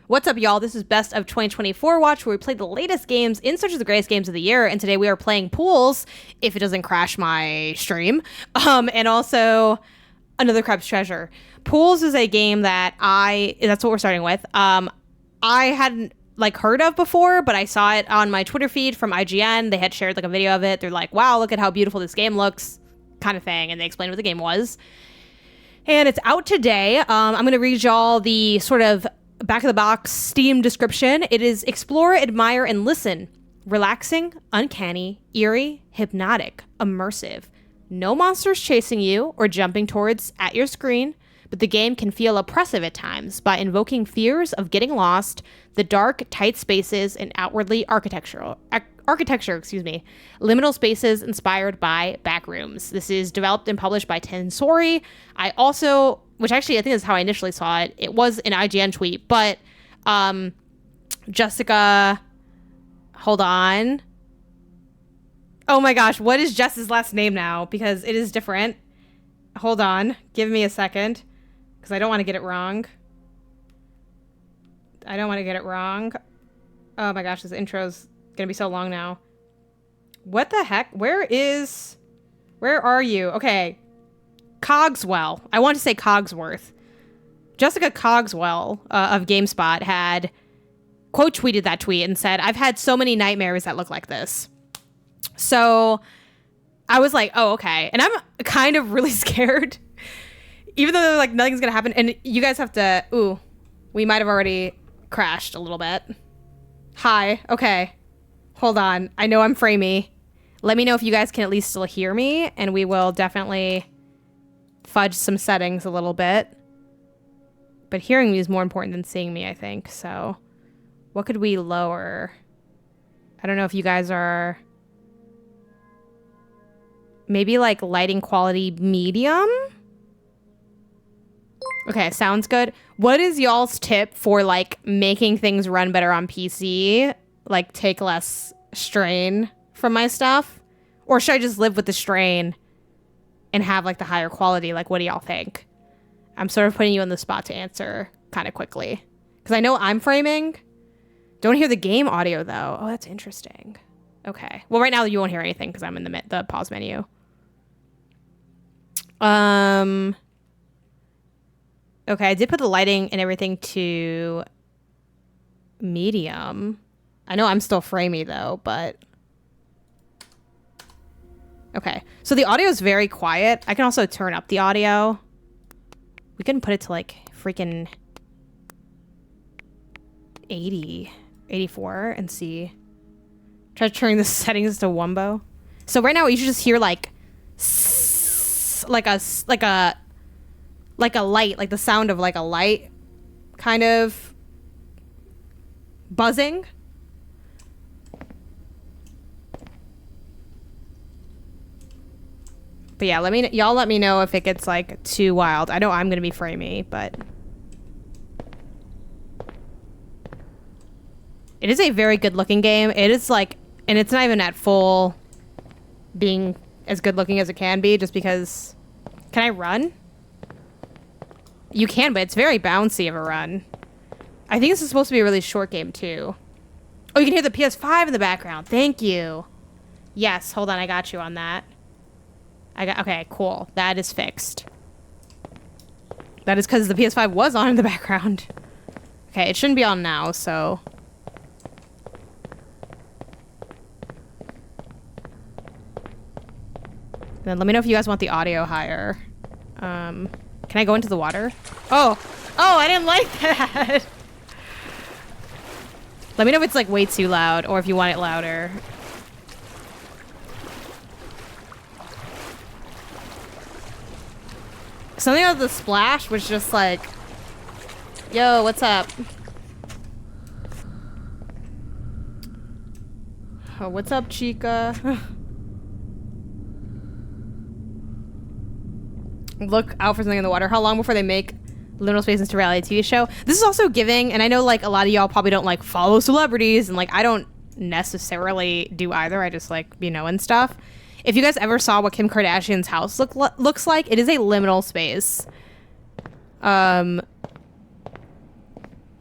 What's up, y'all? This is Best of 2024 Watch, where we play the latest games in search of the greatest games of the year. And today we are playing Pools, if it doesn't crash my stream. And also Another Crab's Treasure. Pools is a game that that's what we're starting with. I hadn't heard of before, but I saw it on my Twitter feed from IGN. They had shared a video of it. They're like, wow, look at how beautiful this game looks, kind of thing. And they explained what the game was. And it's out today. I'm going to read y'all the sort of back of the box Steam description. It is explore, admire, and listen. Relaxing, uncanny, eerie, hypnotic, immersive. No monsters chasing you or jumping towards at your screen, but the game can feel oppressive at times by invoking fears of getting lost, the dark, tight spaces, and outwardly architecture, liminal spaces inspired by backrooms. This is developed and published by Tensori. Which actually I think is how I initially saw it. It was an IGN tweet, but Jessica, hold on. Oh my gosh, what is Jess's last name now? Because it is different. Hold on, give me a second, because I don't want to get it wrong. Oh my gosh, this intro's gonna be so long now. What the heck? Where are you? Okay. Cogswell. I want to say Cogsworth. Jessica Cogswell of GameSpot had quote tweeted that tweet and said, I've had so many nightmares that look like this. So I was like, oh, okay. And I'm kind of really scared. Even though nothing's going to happen. And you guys have to... Ooh, we might have already crashed a little bit. Hi. Okay. Hold on. I know I'm framey. Let me know if you guys can at least still hear me. And we will definitely fudge some settings a little bit. But hearing me is more important than seeing me, I think. So what could we lower? I don't know if you guys are... Maybe lighting quality medium? Okay, sounds good. What is y'all's tip for making things run better on PC? Take less strain from my stuff? Or should I just live with the strain and have the higher quality? What do y'all think? I'm sort of putting you on the spot to answer kind of quickly. Because I know I'm framing. Don't hear the game audio though. Oh, that's interesting. Okay. Well, right now you won't hear anything because I'm in the pause menu. Okay, I did put the lighting and everything to medium. I know I'm still framey though, but... Okay, so the audio is very quiet. I can also turn up the audio. We can put it to freaking 80, 84 and see. Try to turn the settings to wumbo. So right now you should just hear like a light, the sound of a light kind of buzzing. But yeah, y'all let me know if it gets too wild. I know I'm gonna be framey, but it is a very good looking game. It is and it's not even at full being as good looking as it can be, just because... Can I run? You can, but it's very bouncy of a run. I think this is supposed to be a really short game too. Oh, you can hear the PS5 in the background. Thank you. Yes, hold on, I got you on that. Okay, cool. That is fixed. That is because the PS5 was on in the background. Okay, it shouldn't be on now, so... Then let me know if you guys want the audio higher. Can I go into the water? Oh, I didn't like that. Let me know if it's way too loud or if you want it louder. Something about the splash was just yo, what's up? Oh, what's up, chica? Look out for something in the water. How long before they make Liminal Space into a reality TV show? This is also giving, and I know a lot of y'all probably don't follow celebrities, and I don't necessarily do either. I just be knowing stuff. If you guys ever saw what Kim Kardashian's house looks like, it is a liminal space.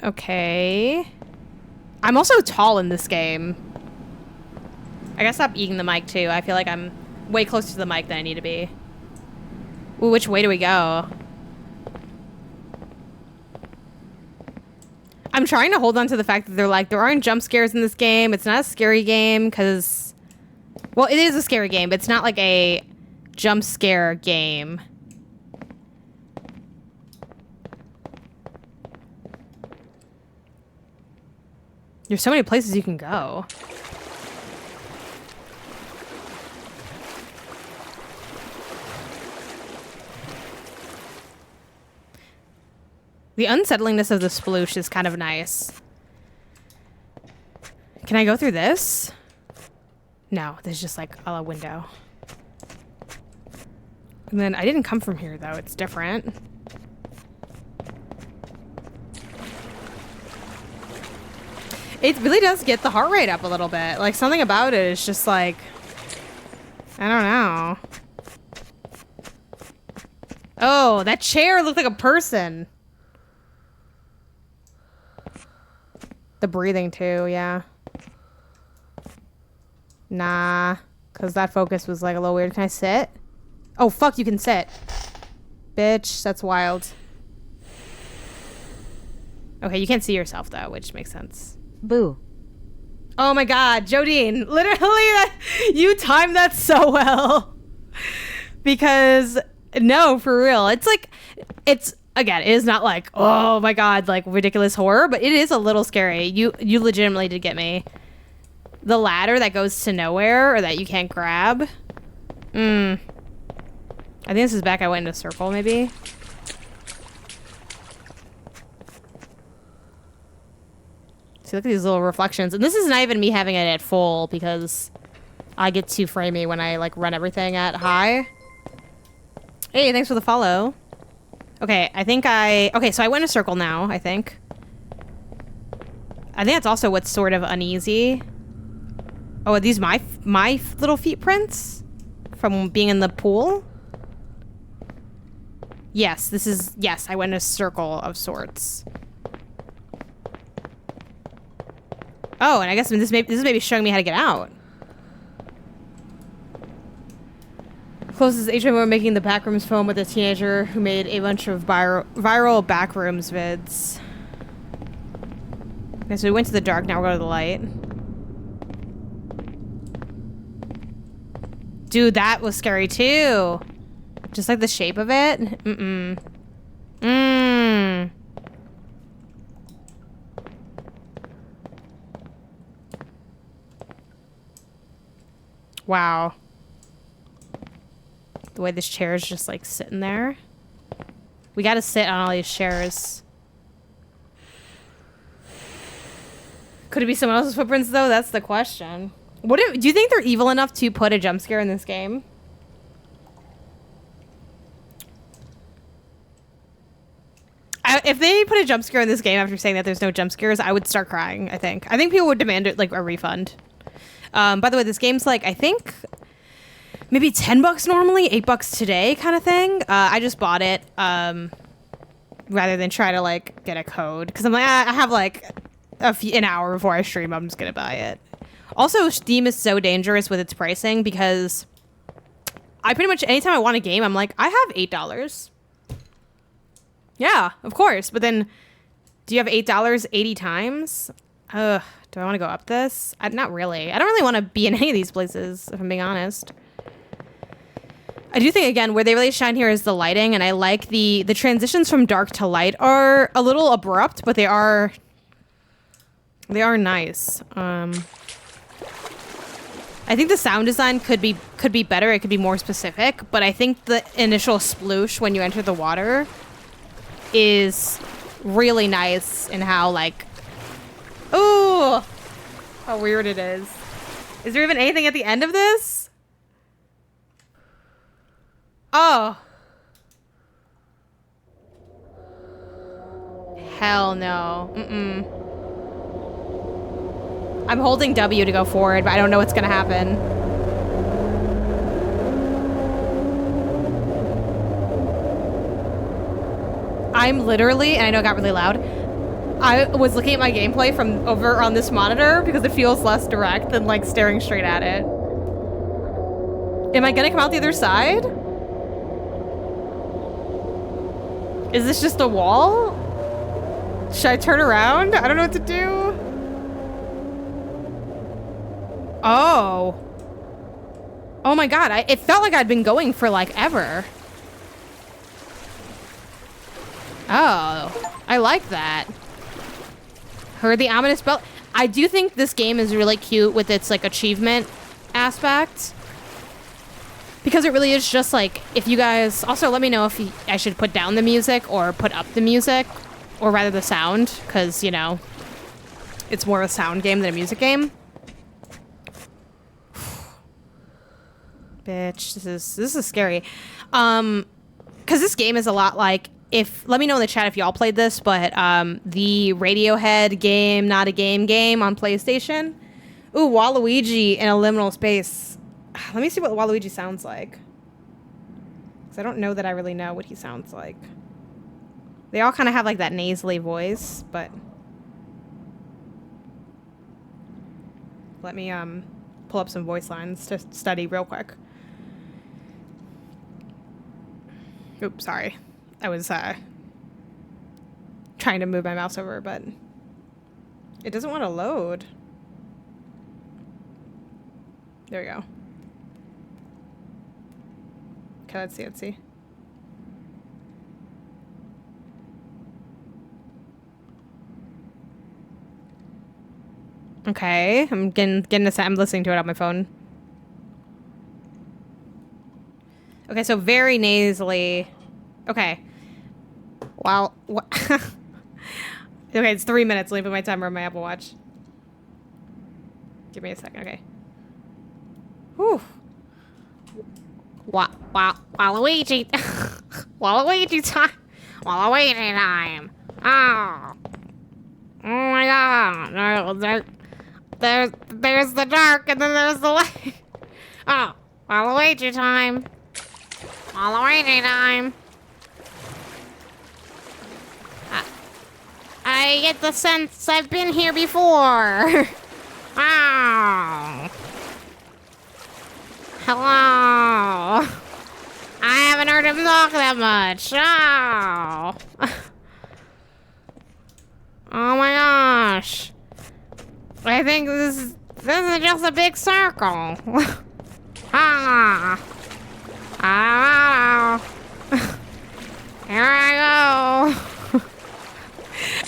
Okay. I'm also tall in this game. I gotta stop eating the mic too. I feel like I'm way closer to the mic than I need to be. Ooh, which way do we go? I'm trying to hold on to the fact that they're like, there aren't jump scares in this game. It's not a scary game because... Well, it is a scary game, but it's not like a jump scare game. There's so many places you can go. The unsettlingness of the sploosh is kind of nice. Can I go through this? No, there's just like a window. And then I didn't come from here though, it's different. It really does get the heart rate up a little bit. Like something about it is just like, I don't know. Oh, that chair looked like a person. The breathing too, yeah. Nah, because that focus was like a little weird. Can I sit? Oh, fuck, you can sit. Bitch, that's wild. Okay, you can't see yourself though, which makes sense. Boo. Oh my god, Jodine, literally, you timed that so well. Because, no, for real, it's like, it's... Again, it is not like, oh my god, like ridiculous horror, but it is a little scary. You legitimately did get me. The ladder that goes to nowhere or that you can't grab. I think this is back I went in a circle, maybe. See, look at these little reflections. And this is not even me having it at full because I get too framey when I like run everything at high. Hey, thanks for the follow. Okay, okay, so I went in a circle now, I think. I think that's also what's sort of uneasy. Oh, are these my little feet prints? From being in the pool? Yes, yes, I went in a circle of sorts. Oh, and I guess this is maybe showing me how to get out. Closest HM were making the backrooms film with a teenager who made a bunch of viral backrooms vids. Okay, so we went to the dark, now we're going to the light. Dude, that was scary too. Just like the shape of it. Wow. The way this chair is just like sitting there. We gotta sit on all these chairs. Could it be someone else's footprints though? That's the question. Do you think they're evil enough to put a jump scare in this game? If they put a jump scare in this game after saying that there's no jump scares, I would start crying, I think. I think people would demand it, like a refund. By the way, this game's like, I think... maybe $10 normally, $8 today kind of thing. I just bought it rather than try to like get a code because I'm like I have like an hour before I stream. I'm just gonna buy it. Also, Steam is so dangerous with its pricing because I pretty much anytime I want a game, I'm like I have $8. Yeah, of course. But then, do you have $8 80 times? Ugh. Do I want to go up this? Not really. I don't really want to be in any of these places if I'm being honest. I do think, again, where they really shine here is the lighting, and I like the transitions from dark to light are a little abrupt, but they are nice. I think the sound design could be better. It could be more specific, but I think the initial sploosh when you enter the water is really nice in how, like, ooh, how weird it is. Is there even anything at the end of this? Oh. Hell no. I'm holding W to go forward, but I don't know what's gonna happen. I'm literally, and I know it got really loud, I was looking at my gameplay from over on this monitor because it feels less direct than like staring straight at it. Am I gonna come out the other side? Is this just a wall? Should I turn around? I don't know what to do. Oh. Oh my god, it felt like I'd been going for like ever. Oh, I like that. Heard the ominous bell. I do think this game is really cute with its like achievement aspect. Because it really is just like, if you guys, also let me know if I should put down the music or put up the music, or rather the sound, because, you know, it's more of a sound game than a music game. Bitch, this is scary. Because this game is a lot like, let me know in the chat if y'all played this, but the Radiohead game, Not a Game on PlayStation. Ooh, Waluigi in a liminal space. Let me see what Waluigi sounds like. Because I don't know that I really know what he sounds like. They all kind of have like that nasally voice, but... Let me pull up some voice lines to study real quick. Oops, sorry. I was trying to move my mouse over, but it doesn't want to load. There we go. Okay, let's see. Okay, I'm getting this. I'm listening to it on my phone. Okay, so very nasally. Okay. Wow. Okay, it's 3 minutes. Let me put my timer on my Apple Watch. Give me a second. Okay. Whew. Waluigi. Waluigi time. Waluigi time. Oh. Oh my god. There's the dark and then there's the light. Oh. Waluigi time. Waluigi time. I get the sense I've been here before. Oh. Hello. I haven't heard him talk that much. Oh. Oh my gosh. I think this is just a big circle. Ah. Ah. Here I go.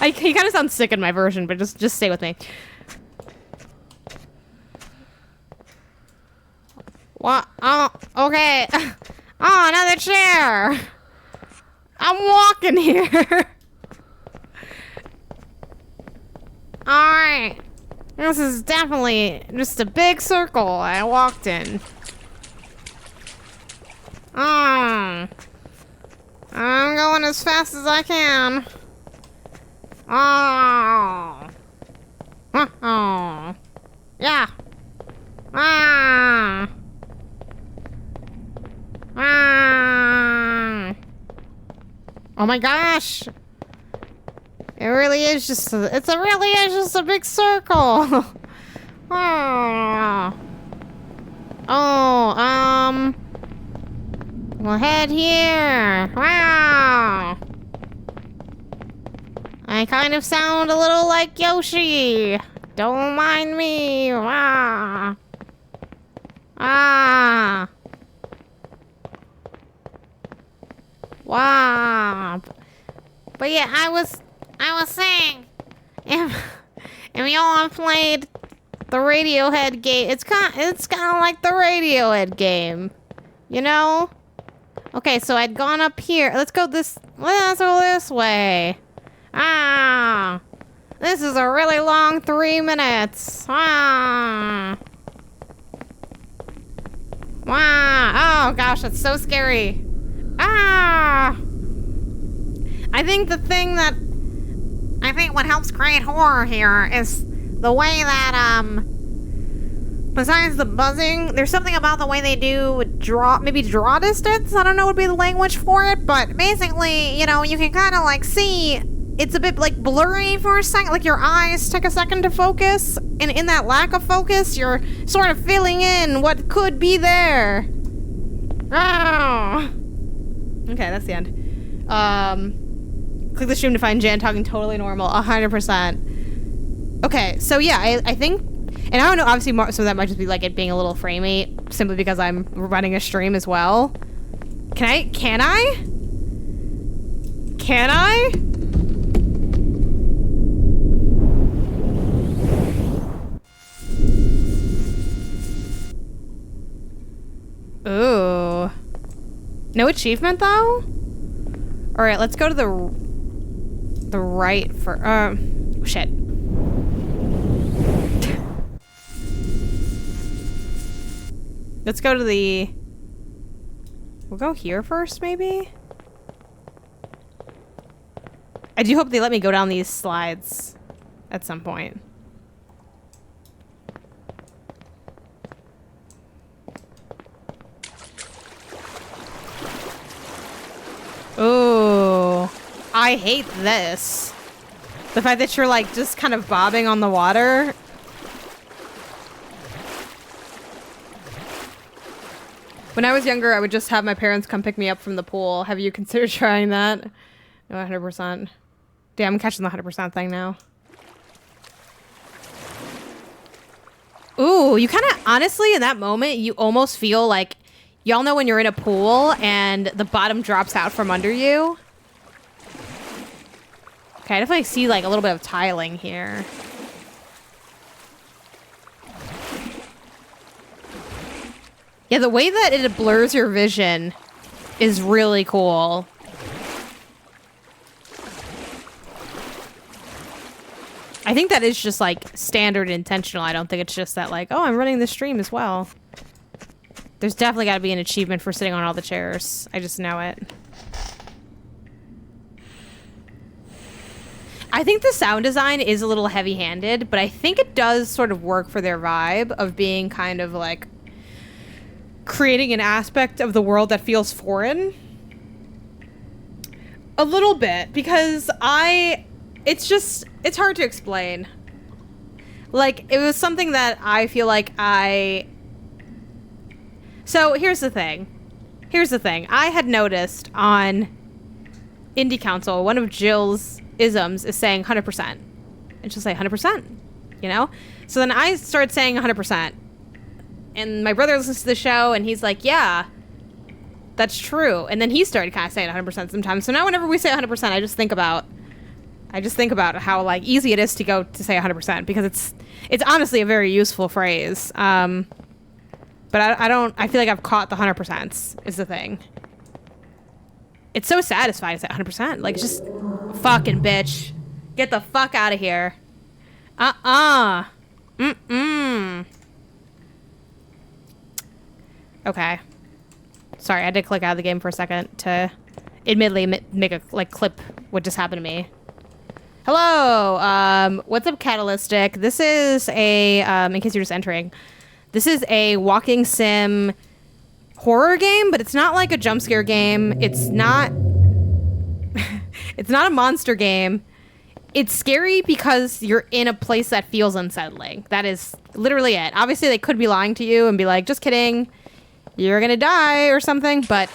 He kind of sounds sick in my version, but just stay with me. What? Oh, okay. Oh, another chair. I'm walking here. Alright. This is definitely just a big circle I walked in. I'm going as fast as I can. Oh. Oh. Yeah. Ah. Ah. Oh my gosh. It really is just a big circle. Oh. Oh, we'll head here. Wow. I kind of sound a little like Yoshi. Don't mind me. Ah. Ah. Wow. But yeah, I was saying, if y'all have played the Radiohead game, it's kind of like the Radiohead game, you know? Okay, so I'd gone up here. Let's go this way. Ah, this is a really long 3 minutes. Ah. Wow. Oh gosh, that's so scary. Ah. I think what helps create horror here is the way that, besides the buzzing, there's something about the way they do draw distance. I don't know what would be the language for it, but basically, you know, you can kind of like see it's a bit like blurry for a second, like your eyes take a second to focus, and in that lack of focus, you're sort of filling in what could be there. Oh. Okay, that's the end. Click the stream to find Jan talking totally normal, 100%. Okay, so yeah, I think, and I don't know, obviously some of that might just be like it being a little framey, simply because I'm running a stream as well. Can I? Ooh. No achievement though? Alright, let's go to the right for shit. Let's go to the, we'll go here first maybe? I do hope they let me go down these slides at some point. Ooh, I hate this. The fact that you're like just kind of bobbing on the water. When I was younger, I would just have my parents come pick me up from the pool. Have you considered trying that? No, 100%. Damn, I'm catching the 100% thing now. Ooh, you kind of, honestly, in that moment, you almost feel like, y'all know when you're in a pool and the bottom drops out from under you? Okay, I definitely see like a little bit of tiling here. Yeah, the way that it blurs your vision is really cool. I think that is just like standard intentional. I don't think it's just that like, oh, I'm running the stream as well. There's definitely got to be an achievement for sitting on all the chairs. I just know it. I think the sound design is a little heavy-handed, but I think it does sort of work for their vibe of being kind of like creating an aspect of the world that feels foreign. A little bit, because it's hard to explain. Like, it was something that I feel like So here's the thing. I had noticed on Indie Council, one of Jill's isms is saying 100%. And she'll say 100%, you know? So then I started saying 100%. And my brother listens to the show and he's like, yeah, that's true. And then he started kind of saying 100% sometimes. So now whenever we say 100%, I just think about how like easy it is to go to say 100% because it's honestly a very useful phrase. But I feel like I've caught the 100% is the thing. It's so satisfying to say 100%. Like, it's just fucking bitch. Get the fuck out of here. Okay. Sorry, I had to click out of the game for a second to admittedly make a like clip what just happened to me. Hello, what's up, Catalytic? This is a, in case you're just entering, this is a walking sim horror game, but it's not like a jump scare game. It's not, it's not a monster game. It's scary because you're in a place that feels unsettling. That is literally it. Obviously, they could be lying to you and be like, just kidding, you're gonna die or something, but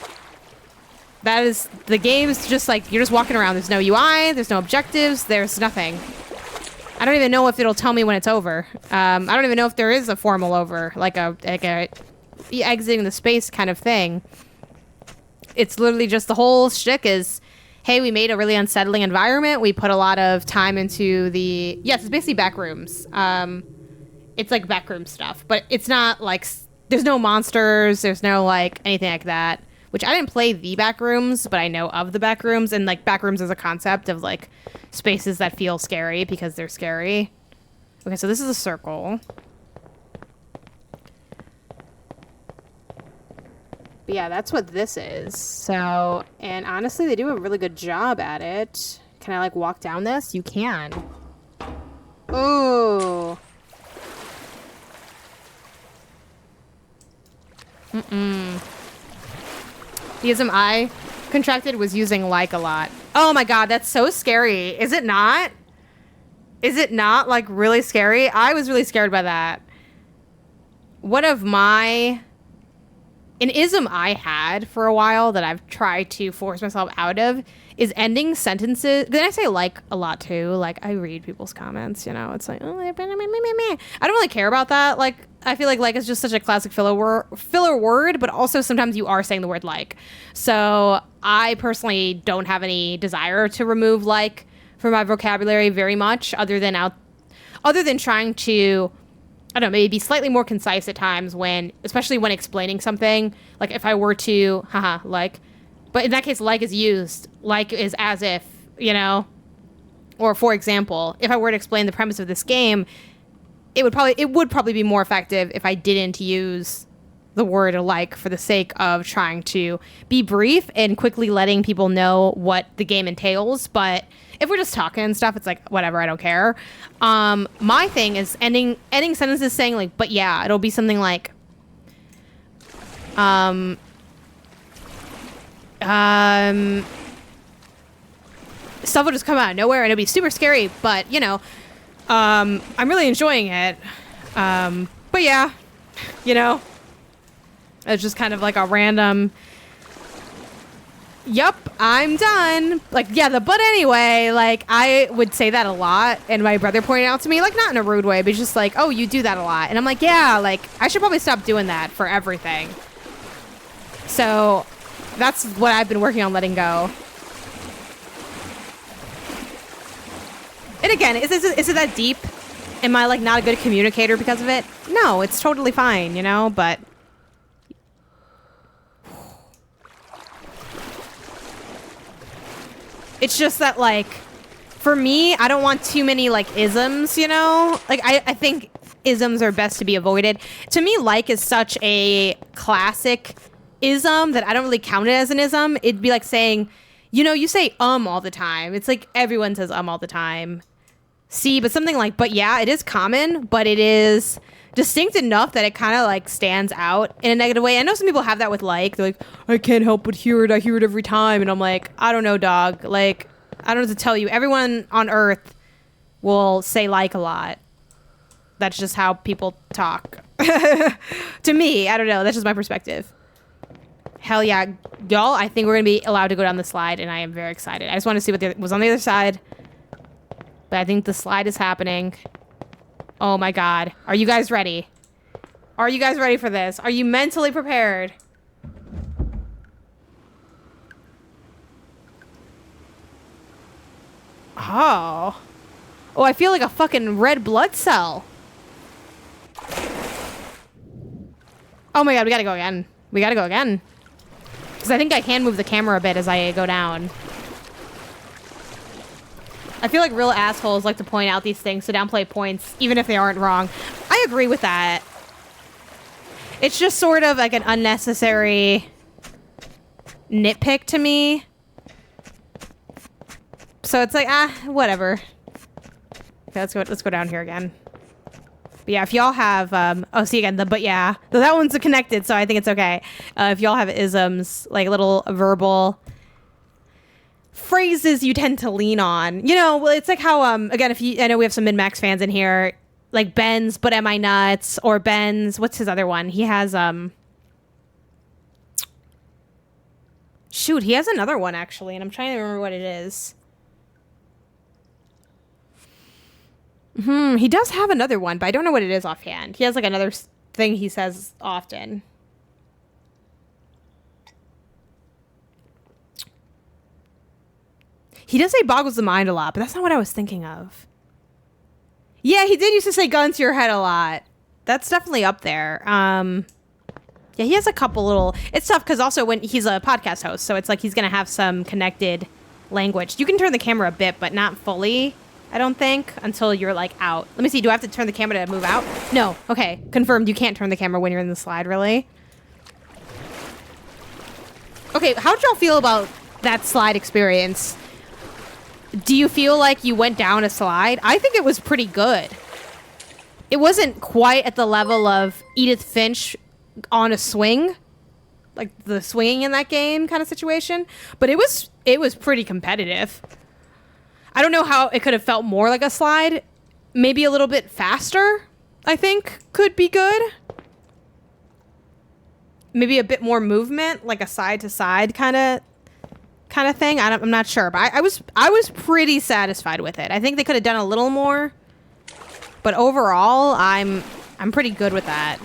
that is, the game's just like, you're just walking around. There's no UI, there's no objectives, there's nothing. I don't even know if it'll tell me when it's over. I don't even know if there is a formal over, like a exiting the space kind of thing. It's literally just the whole shtick is, hey, we made a really unsettling environment. We put a lot of time into the, yes, it's basically back rooms. It's like backroom stuff, but it's not like, there's no monsters. There's no like anything like that, which I didn't play the back rooms, but I know of the back rooms, and like back rooms is a concept of like spaces that feel scary because they're scary. Okay, so this is a circle. But yeah, that's what this is. So, and honestly, they do a really good job at it. Can I like walk down this? You can. Ooh. The ism I contracted was using like a lot. Oh my god, that's so scary. Is it not? Is it not, like, really scary? I was really scared by that. One of my... An ism I had for a while that I've tried to force myself out of is ending sentences. Then I say like a lot too. Like, I read people's comments, you know. It's like, oh, I don't really care about that. Like, I feel like is just such a classic filler word, but also sometimes you are saying the word like. So I personally don't have any desire to remove like from my vocabulary very much, other than trying to, I don't know, maybe be slightly more concise at times especially when explaining something. Like if I were to, like, but in that case, like is used. Like is as if, you know, or for example, if I were to explain the premise of this game, it would probably be more effective if I didn't use the word like for the sake of trying to be brief and quickly letting people know what the game entails. But if we're just talking and stuff, it's like, whatever, I don't care. My thing is ending sentences saying like, but yeah, it'll be something like, stuff will just come out of nowhere and it'll be super scary, but you know, I'm really enjoying it. But yeah, you know, it's just kind of like a random, yup, I'm done. Like, yeah, but anyway, like, I would say that a lot, and my brother pointed out to me, like, not in a rude way, but just like, oh, you do that a lot. And I'm like, yeah, like, I should probably stop doing that for everything. So, that's what I've been working on letting go. And again, is it that deep? Am I, like, not a good communicator because of it? No, it's totally fine, you know, but... It's just that, like, for me, I don't want too many, like, isms, you know? Like, I think isms are best to be avoided. To me, like is such a classic ism that I don't really count it as an ism. It'd be like saying, you know, you say all the time. It's like everyone says all the time. See, but something like, but yeah, it is common, but it is distinct enough that it kind of like stands out in a negative way. I know some people have that with like, they're like, I can't help but hear it. I hear it every time. And I'm like, I don't know, dog. Like, I don't know what to tell you. Everyone on Earth will say like a lot. That's just how people talk. To me, I don't know. That's just my perspective. Hell yeah. Y'all, I think we're going to be allowed to go down the slide, and I am very excited. I just want to see what was on the other side. But I think the slide is happening. Oh my god. Are you guys ready? Are you guys ready for this? Are you mentally prepared? Oh. Oh, I feel like a fucking red blood cell. Oh my god, we gotta go again. We gotta go again. Because I think I can move the camera a bit as I go down. I feel like real assholes like to point out these things to downplay points, even if they aren't wrong. I agree with that. It's just sort of like an unnecessary nitpick to me. So it's like, whatever. Okay, let's go down here again. But yeah, if y'all have, oh, see again, but yeah. That one's connected, so I think it's okay. If y'all have isms, like little verbal phrases you tend to lean on. You know, well, it's like how, again, I know we have some Min-Max fans in here, like Ben's, but am I nuts? Or Ben's, what's his other one? He has, shoot, he has another one, actually, and I'm trying to remember what it is. He does have another one, but I don't know what it is offhand. He has like another thing he says often. He does say boggles the mind a lot, but that's not what I was thinking of. Yeah, he did used to say gun to your head a lot. That's definitely up there. Yeah, he has a couple little... It's tough because also when he's a podcast host, so it's like he's going to have some connected language. You can turn the camera a bit, but not fully. I don't think, until you're, like, out. Let me see, do I have to turn the camera to move out? No. Okay, confirmed. You can't turn the camera when you're in the slide, really? Okay, how'd y'all feel about that slide experience? Do you feel like you went down a slide? I think it was pretty good. It wasn't quite at the level of Edith Finch on a swing, like the swinging in that game kind of situation. But it was pretty competitive. I don't know how it could have felt more like a slide. Maybe a little bit faster, I think, could be good. Maybe a bit more movement, like a side to side kind of thing. I'm not sure, but I was pretty satisfied with it. I think they could have done a little more, but overall, I'm pretty good with that.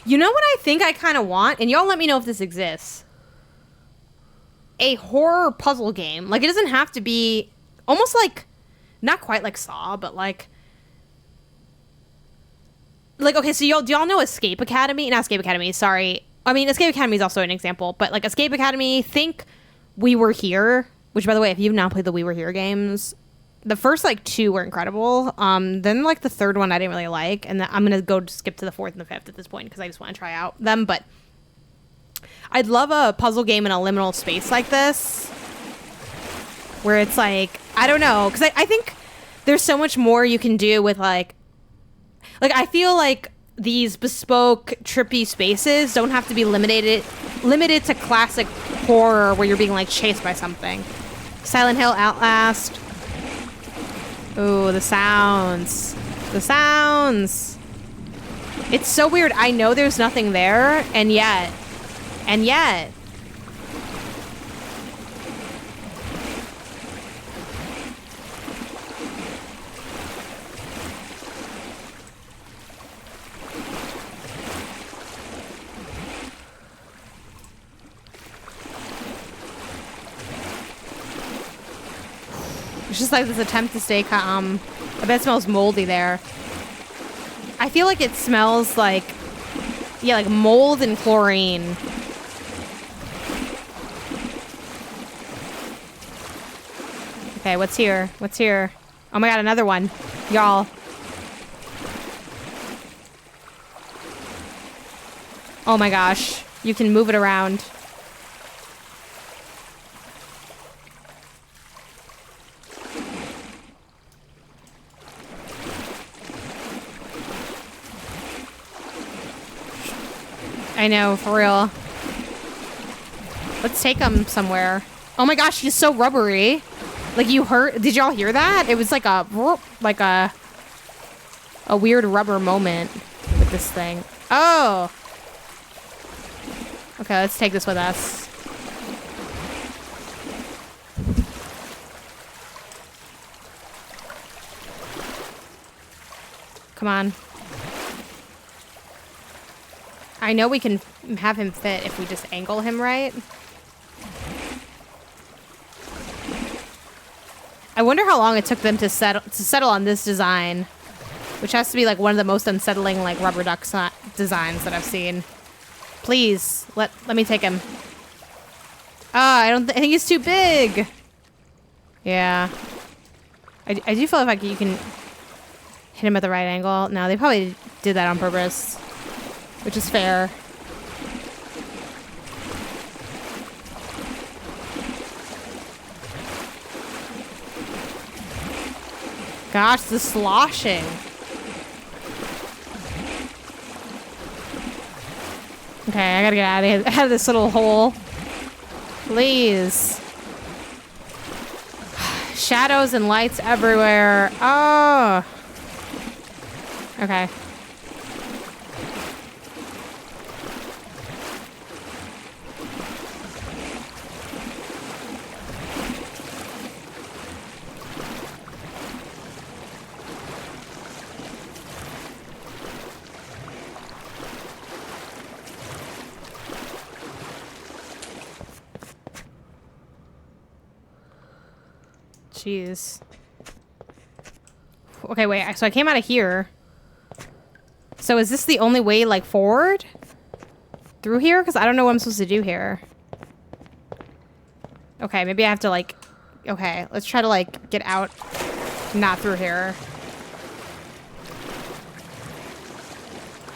You know what I think I kind of want? And y'all let me know if this exists. A horror puzzle game. Like, it doesn't have to be almost like, not quite like Saw, but like, okay, so do y'all know Escape Academy? Not Escape Academy, sorry. I mean, Escape Academy is also an example, but like Escape Academy, think We Were Here, which by the way, if you've not played the We Were Here games, the first like 2 were incredible. Then like the third one I didn't really like, and I'm gonna go skip to the 4th and the 5th at this point because I just want to try out them. But I'd love a puzzle game in a liminal space like this, where it's like, I don't know, because I think there's so much more you can do with like I feel like these bespoke trippy spaces don't have to be limited to classic horror where you're being like chased by something. Silent Hill, Outlast. Ooh, the sounds. The sounds. It's so weird. I know there's nothing there, and yet. It's just like this attempt to stay calm. I bet it smells moldy there. I feel like it smells like, yeah, like mold and chlorine. Okay, what's here? What's here? Oh my god, another one. Y'all. Oh my gosh. You can move it around. I know, for real. Let's take him somewhere. Oh my gosh, he's so rubbery. Like, you heard? Did y'all hear that? It was like a weird rubber moment with this thing. Oh. Okay, let's take this with us. Come on. I know we can have him fit if we just angle him right. I wonder how long it took them to settle on this design, which has to be like one of the most unsettling like rubber duck designs that I've seen. Please let me take him. I think he's too big. Yeah, I do feel like you can hit him at the right angle. No, they probably did that on purpose. Which is fair. Gosh, the sloshing. Okay, I gotta get out of this little hole. Please. Shadows and lights everywhere. Oh. Okay. Jeez. Okay, wait. So I came out of here. So is this the only way, like, forward? Through here? Because I don't know what I'm supposed to do here. Okay, maybe I have to, like... Okay, let's try to, like, get out. Not through here.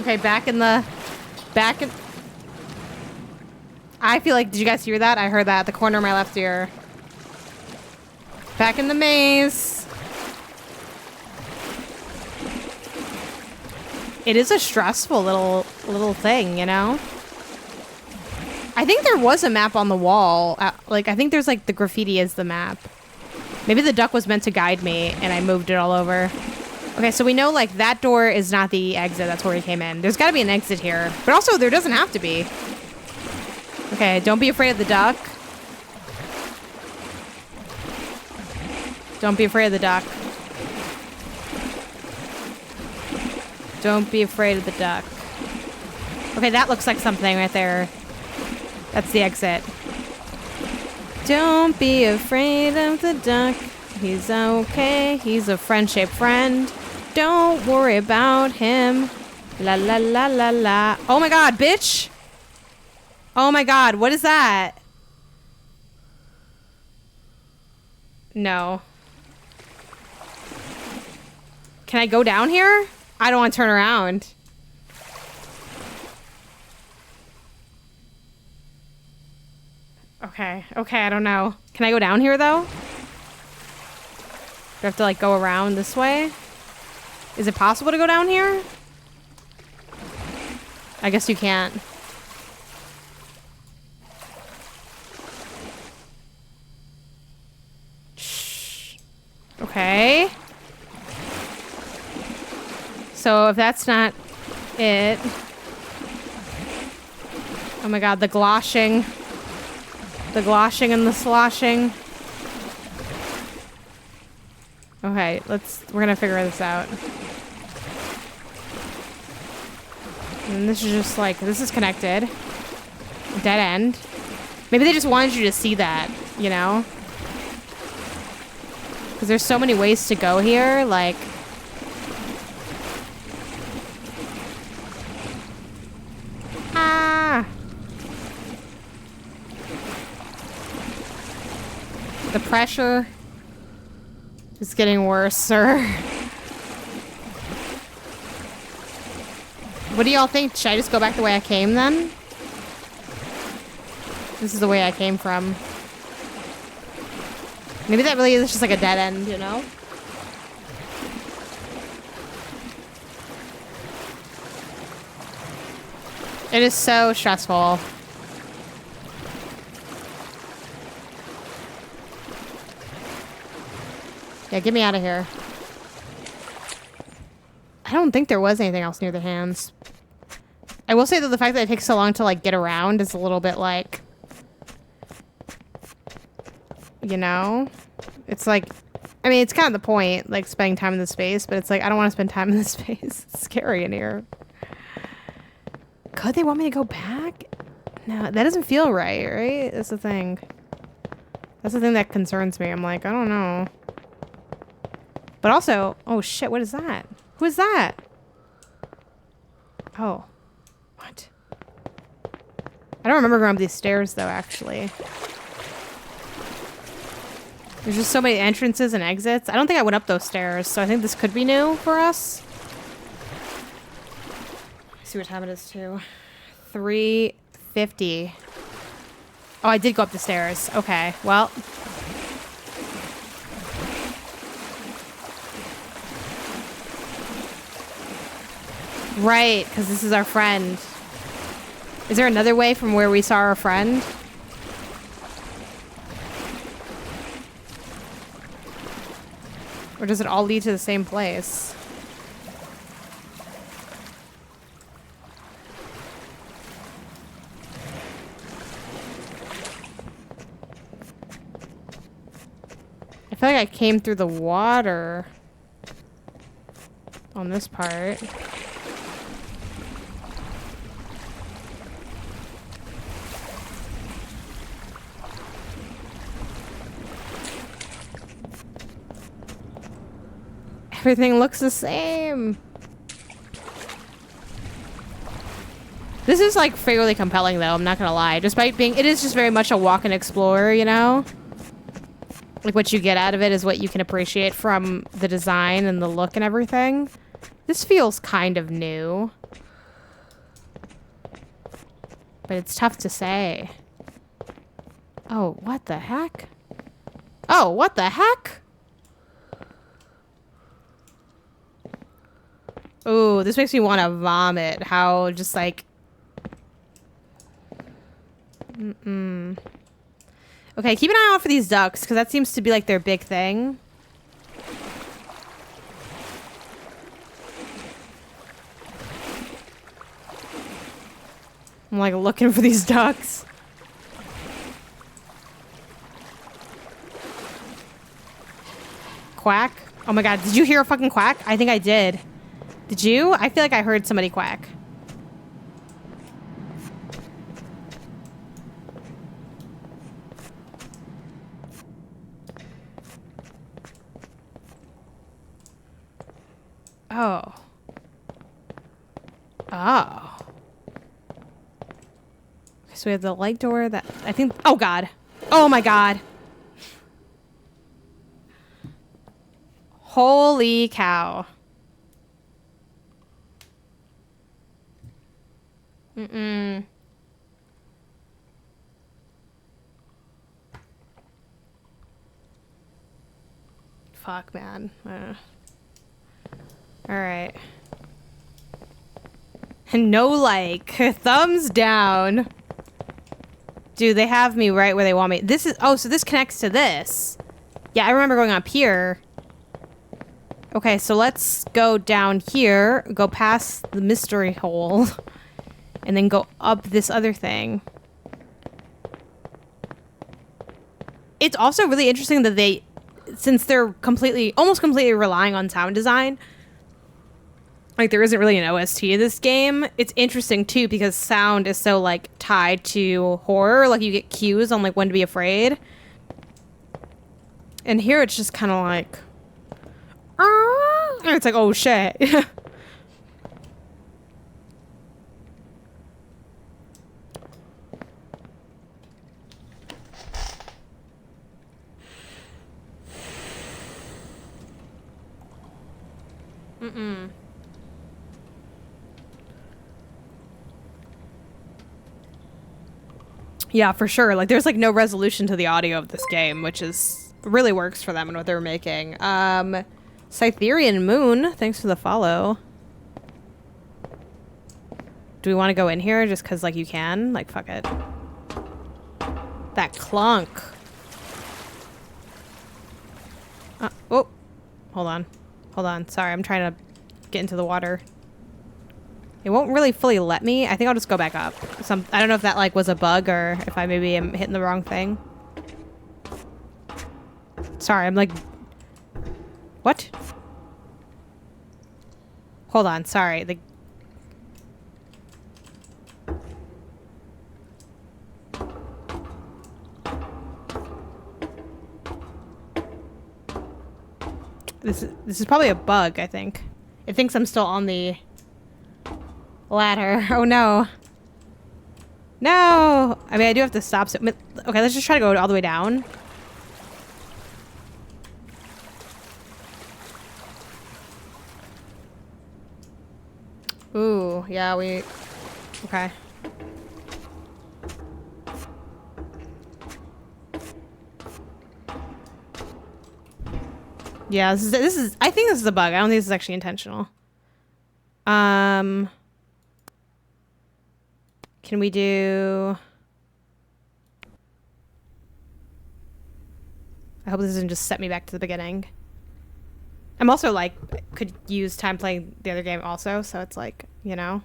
Okay, back in... I feel like, did you guys hear that? I heard that at the corner of my left ear. Back in the maze. It is a stressful little thing, you know? I think there was a map on the wall. Like, I think there's like the graffiti is the map. Maybe the duck was meant to guide me and I moved it all over. Okay, so we know like that door is not the exit. That's where we came in. There's gotta be an exit here. But also there doesn't have to be. Okay, don't be afraid of the duck. Don't be afraid of the duck. Don't be afraid of the duck. Okay, that looks like something right there. That's the exit. Don't be afraid of the duck. He's okay. He's a friend-shaped friend. Don't worry about him. La la la la la. Oh my god, bitch! Oh my god, what is that? No. Can I go down here? I don't want to turn around. Okay, I don't know. Can I go down here, though? Do I have to, like, go around this way? Is it possible to go down here? I guess you can't. Shh. Okay. So, if that's not it... Oh my god, the gloshing. The gloshing and the sloshing. Okay, we're gonna figure this out. And this is just like, this is connected. Dead end. Maybe they just wanted you to see that, you know? Because there's so many ways to go here, like... The pressure is getting worse, sir. What do y'all think? Should I just go back the way I came then? This is the way I came from. Maybe that really is just like a dead end, you know? It is so stressful. Yeah, get me out of here. I don't think there was anything else near the hands. I will say that the fact that it takes so long to, like, get around is a little bit, like... You know? It's like... I mean, it's kind of the point, like, spending time in the space, but it's like, I don't want to spend time in this space. It's scary in here. Could they want me to go back? No, that doesn't feel right? That's the thing. That's the thing that concerns me. I'm like, I don't know. But also, oh shit, what is that? Who is that? Oh. What? I don't remember going up these stairs though, actually. There's just so many entrances and exits. I don't think I went up those stairs, so I think this could be new for us. Let's see what time it is too. 3:50. Oh, I did go up the stairs. Okay, well. Right, because this is our friend. Is there another way from where we saw our friend? Or does it all lead to the same place? I feel like I came through the water on this part. Everything looks the same. This is like fairly compelling though, I'm not gonna lie. Despite being, it is just very much a walk and explore, you know? Like what you get out of it is what you can appreciate from the design and the look and everything. This feels kind of new. But it's tough to say. Oh, what the heck? Oh, what the heck? Ooh, this makes me want to vomit. How just like... Okay, keep an eye out for these ducks, because that seems to be like their big thing. I'm like looking for these ducks. Quack? Oh my god, did you hear a fucking quack? I think I did. Did you? I feel like I heard somebody quack. Oh. Oh. Okay, so we have the light door that I think... Oh god. Oh my god. Holy cow. Fuck, man. Alright. No like. Thumbs down. Dude, they have me right where they want me. This is... Oh, so this connects to this. Yeah, I remember going up here. Okay, so let's go down here. Go past the mystery hole. And then go up this other thing. It's also really interesting that they... Since they're almost completely relying on sound design, like there isn't really an OST in this game. It's interesting too because sound is so like tied to horror. Like you get cues on like when to be afraid. And here it's just kind of like, and it's like, oh shit. Yeah, for sure. Like, there's, like, no resolution to the audio of this game, which is... really works for them and what they're making. Cytherian Moon, thanks for the follow. Do we want to go in here just because, like, you can? Like, fuck it. That clunk. Oh. Hold on. Hold on. Sorry, I'm trying to get into the water. It won't really fully let me. I think I'll just go back up. I don't know if that like was a bug or if I maybe am hitting the wrong thing. Sorry, I'm like... What? Hold on, sorry. This is probably a bug, I think. It thinks I'm still on the... ladder. Oh no. No! I mean, I do have to stop. So, okay, let's just try to go all the way down. Ooh, yeah, we... Okay. Yeah, this is... I think this is a bug. I don't think this is actually intentional. Can we do... I hope this doesn't just set me back to the beginning. I'm also like, could use time playing the other game also, so it's like, you know.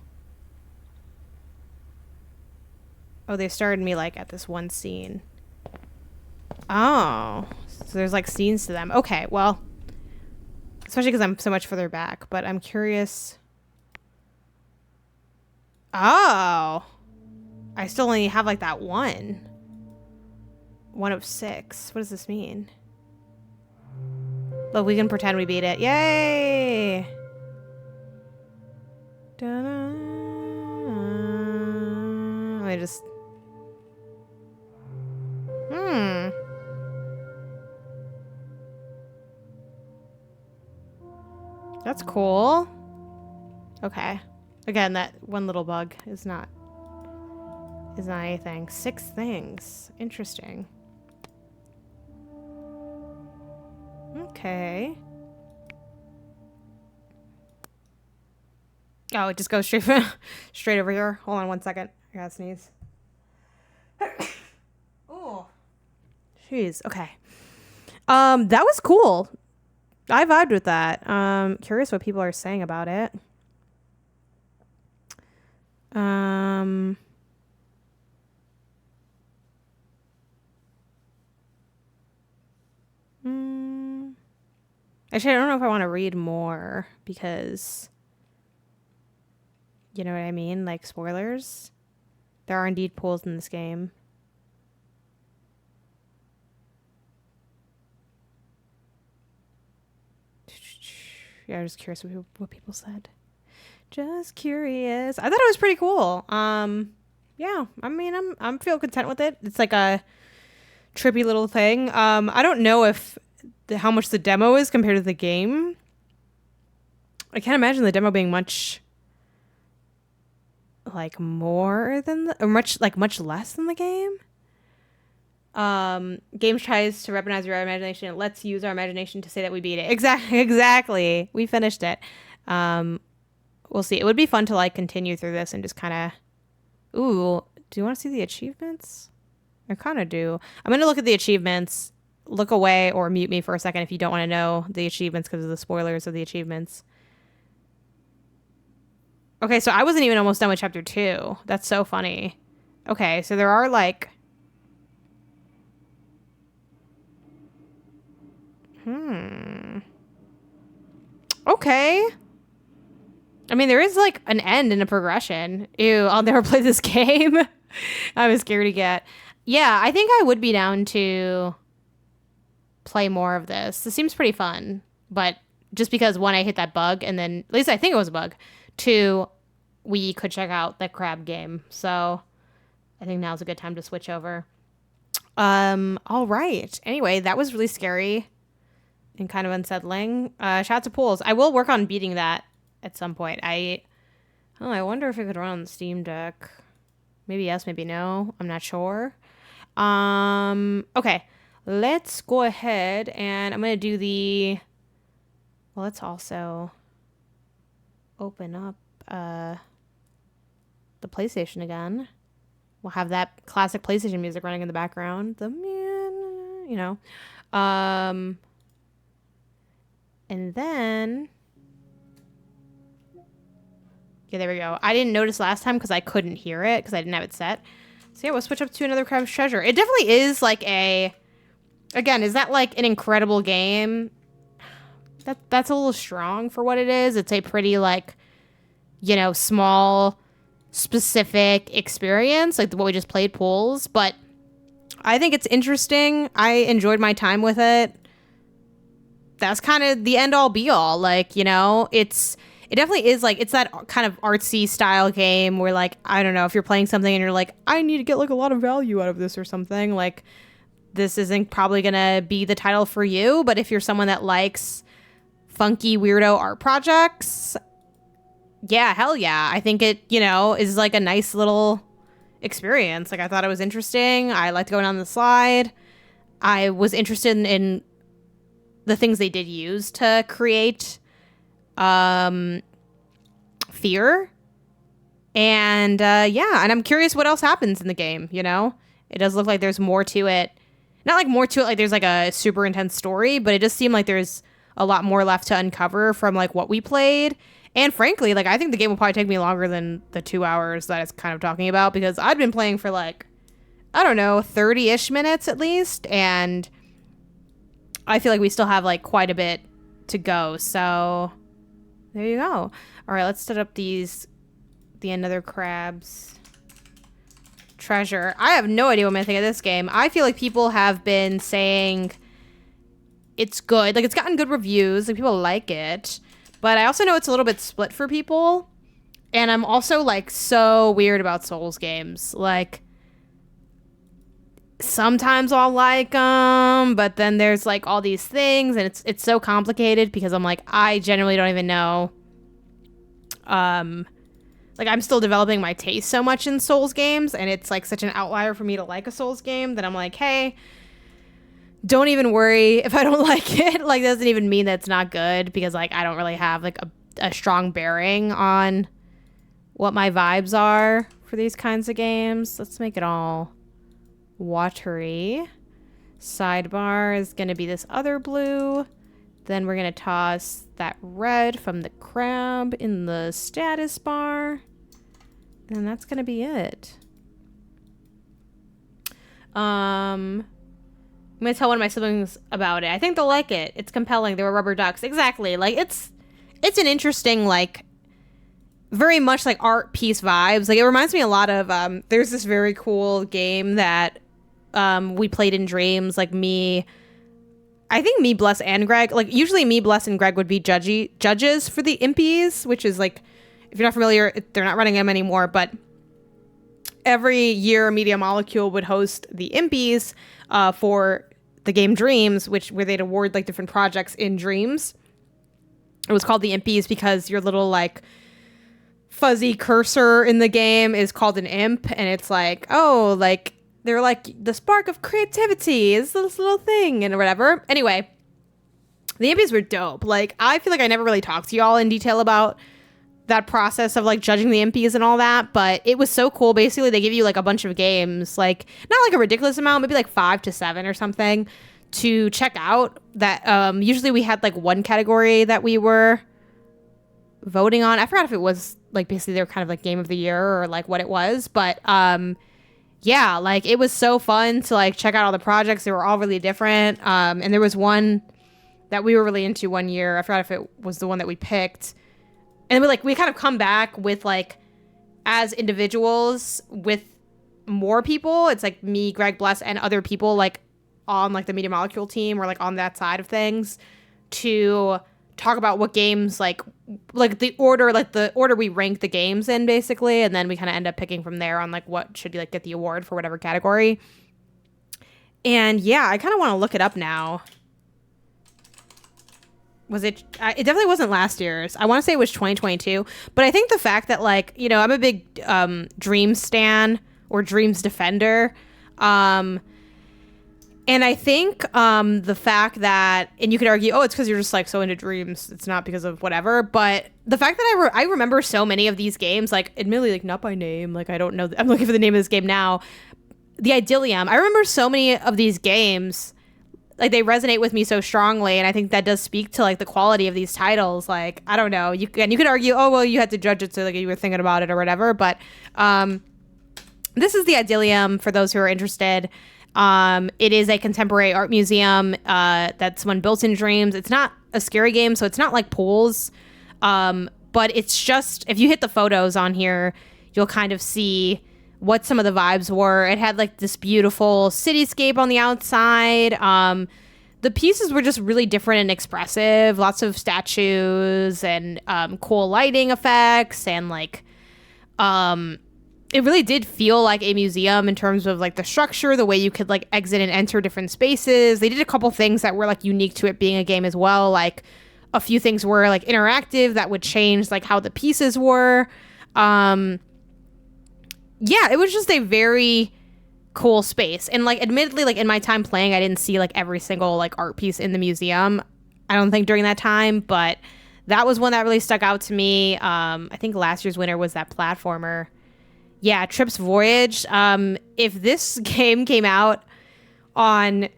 Oh, they started me like at this one scene. Oh, so there's like scenes to them. Okay, well, especially because I'm so much further back, but I'm curious. Oh. I still only have like that one. 1 of 6. What does this mean? Look, we can pretend we beat it. Yay! Da-da. Let me just... That's cool. Okay. Again, that one little bug is not is not anything. 6 things. Interesting. Okay. Oh, it just goes straight over here. Hold on 1 second. I gotta sneeze. Oh. Jeez. Okay. That was cool. I vibed with that. Curious what people are saying about it. Actually, I don't know if I want to read more because, you know what I mean? Like, spoilers. There are indeed pools in this game. Yeah, I was curious what people said. Just curious. I thought it was pretty cool. Yeah, I mean, I'm feel content with it. It's like a trippy little thing. I don't know if how much the demo is compared to the game. I can't imagine the demo being much like more than or much less than the game. Game tries to weaponize your imagination. It lets use our imagination to say that we beat it. Exactly. We finished it. We'll see. It would be fun to like continue through this and just kind of. Ooh, do you want to see the achievements? I kind of do. I'm gonna look at the achievements. Look away or mute me for a second if you don't want to know the achievements because of the spoilers of the achievements. Okay, so I wasn't even almost done with chapter 2. That's so funny. Okay, so there are like. Okay. I mean, there is like an end and a progression. Ew, I'll never play this game. I'm scared to get. Yeah, I think I would be down to play more of this. This seems pretty fun, but just because 1, I hit that bug, and then at least I think it was a bug. 2, we could check out the crab game. So I think now's a good time to switch over. All right. Anyway, that was really scary and kind of unsettling. Shout out to pools. I will work on beating that at some point. I wonder if it could run on the Steam Deck. Maybe yes, maybe no. I'm not sure. Okay. Let's go ahead and I'm going to do well, let's also open up the PlayStation again. We'll have that classic PlayStation music running in the background. You know. And then yeah, there we go. I didn't notice last time because I couldn't hear it because I didn't have it set. So yeah, we'll switch up to another Crab's Treasure. It definitely is like again, is that like an incredible game? That's a little strong for what it is. It's a pretty like, you know, small, specific experience, like what we just played, pools. But I think it's interesting. I enjoyed my time with it. That's kind of the end all be all. Like, you know, it definitely is like, it's that kind of artsy style game where like, I don't know, if you're playing something and you're like, I need to get like a lot of value out of this or something, like this isn't probably gonna be the title for you. But if you're someone that likes funky weirdo art projects, yeah, hell yeah. I think it, you know, is like a nice little experience. Like I thought it was interesting. I liked going on the slide. I was interested in the things they did use to create fear. And yeah, and I'm curious what else happens in the game, you know? It does look like there's more to it. Not like more to it like there's like a super intense story, but it just seemed like there's a lot more left to uncover from like what we played. And frankly, like I think the game will probably take me longer than the 2 hours that it's kind of talking about, because I'd been playing for like, I don't know, 30-ish minutes at least, and I feel like we still have like quite a bit to go. So there you go. All right, let's set up the Another Crab's Treasure. I have no idea what I'm gonna think of this game. I feel like people have been saying it's good. Like it's gotten good reviews. Like people like it. But I also know it's a little bit split for people. And I'm also like so weird about Souls games. Like sometimes I'll like them, but then there's like all these things, and it's so complicated because I'm like, I genuinely don't even know like I'm still developing my taste so much in Souls games, and it's like such an outlier for me to like a Souls game that I'm like, hey, don't even worry if I don't like it. Like, doesn't even mean that it's not good, because like I don't really have like a strong bearing on what my vibes are for these kinds of games. Let's make it all watery. Sidebar is going to be this other blue. Then we're going to toss that red from the crab in the status bar. And that's going to be it. I'm going to tell one of my siblings about it. I think they'll like it. It's compelling. They were rubber ducks. Exactly. Like, it's an interesting, like, very much like art piece vibes. Like, it reminds me a lot of, there's this very cool game that we played in Dreams. Like, I think me, Bless, and Greg. Like, usually me, Bless, and Greg would be judges for the Impies, which is like, if you're not familiar, they're not running them anymore, but every year Media Molecule would host the Impies for the game Dreams, where they'd award like different projects in Dreams. It was called the Impies because your little like fuzzy cursor in the game is called an imp, and it's like, oh, like they're like the spark of creativity is this little thing and whatever. Anyway, the Impies were dope. Like, I feel like I never really talked to y'all in detail about that process of like judging the Impies and all that, but it was so cool. Basically, they give you like a bunch of games, like not like a ridiculous amount, maybe like 5 to 7 or something to check out. That usually we had like one category that we were voting on. I forgot if it was like basically they were kind of like game of the year or like what it was, but yeah, like it was so fun to like check out all the projects. They were all really different, and there was one that we were really into one year. I forgot if it was the one that we picked. And we kind of come back with like as individuals with more people. It's like me, Greg, Bless, and other people like on like the Media Molecule team or like on that side of things to talk about what games like the order we rank the games in, basically, and then we kind of end up picking from there on like what should like get the award for whatever category. And yeah, I kind of want to look it up now. It definitely wasn't last year's. I want to say it was 2022, but I think the fact that like, you know, I'm a big Dreams stan or Dreams defender, and I think the fact that, and you could argue, oh, it's because you're just like so into Dreams, it's not because of whatever, but the fact that I remember so many of these games, like admittedly like not by name, like I don't know, I'm looking for the name of this game now, the Idyllium. I remember so many of these games, like they resonate with me so strongly, and I think that does speak to like the quality of these titles. Like, I don't know, you could argue, oh well, you had to judge it so like you were thinking about it or whatever, but this is the Idyllium for those who are interested. It is a contemporary art museum that someone built in Dreams. It's not a scary game, so it's not like Pools, but it's just, if you hit the photos on here, you'll kind of see what some of the vibes were. It had like this beautiful cityscape on the outside. The pieces were just really different and expressive. Lots of statues and cool lighting effects, and like it really did feel like a museum in terms of like the structure, the way you could like exit and enter different spaces. They did a couple things that were like unique to it being a game as well. Like a few things were like interactive that would change like how the pieces were. Yeah, it was just a very cool space. And like admittedly, like in my time playing, I didn't see like every single like art piece in the museum, I don't think, during that time, but that was one that really stuck out to me. I think last year's winner was that platformer. Yeah, Trip's Voyage. If this game came out on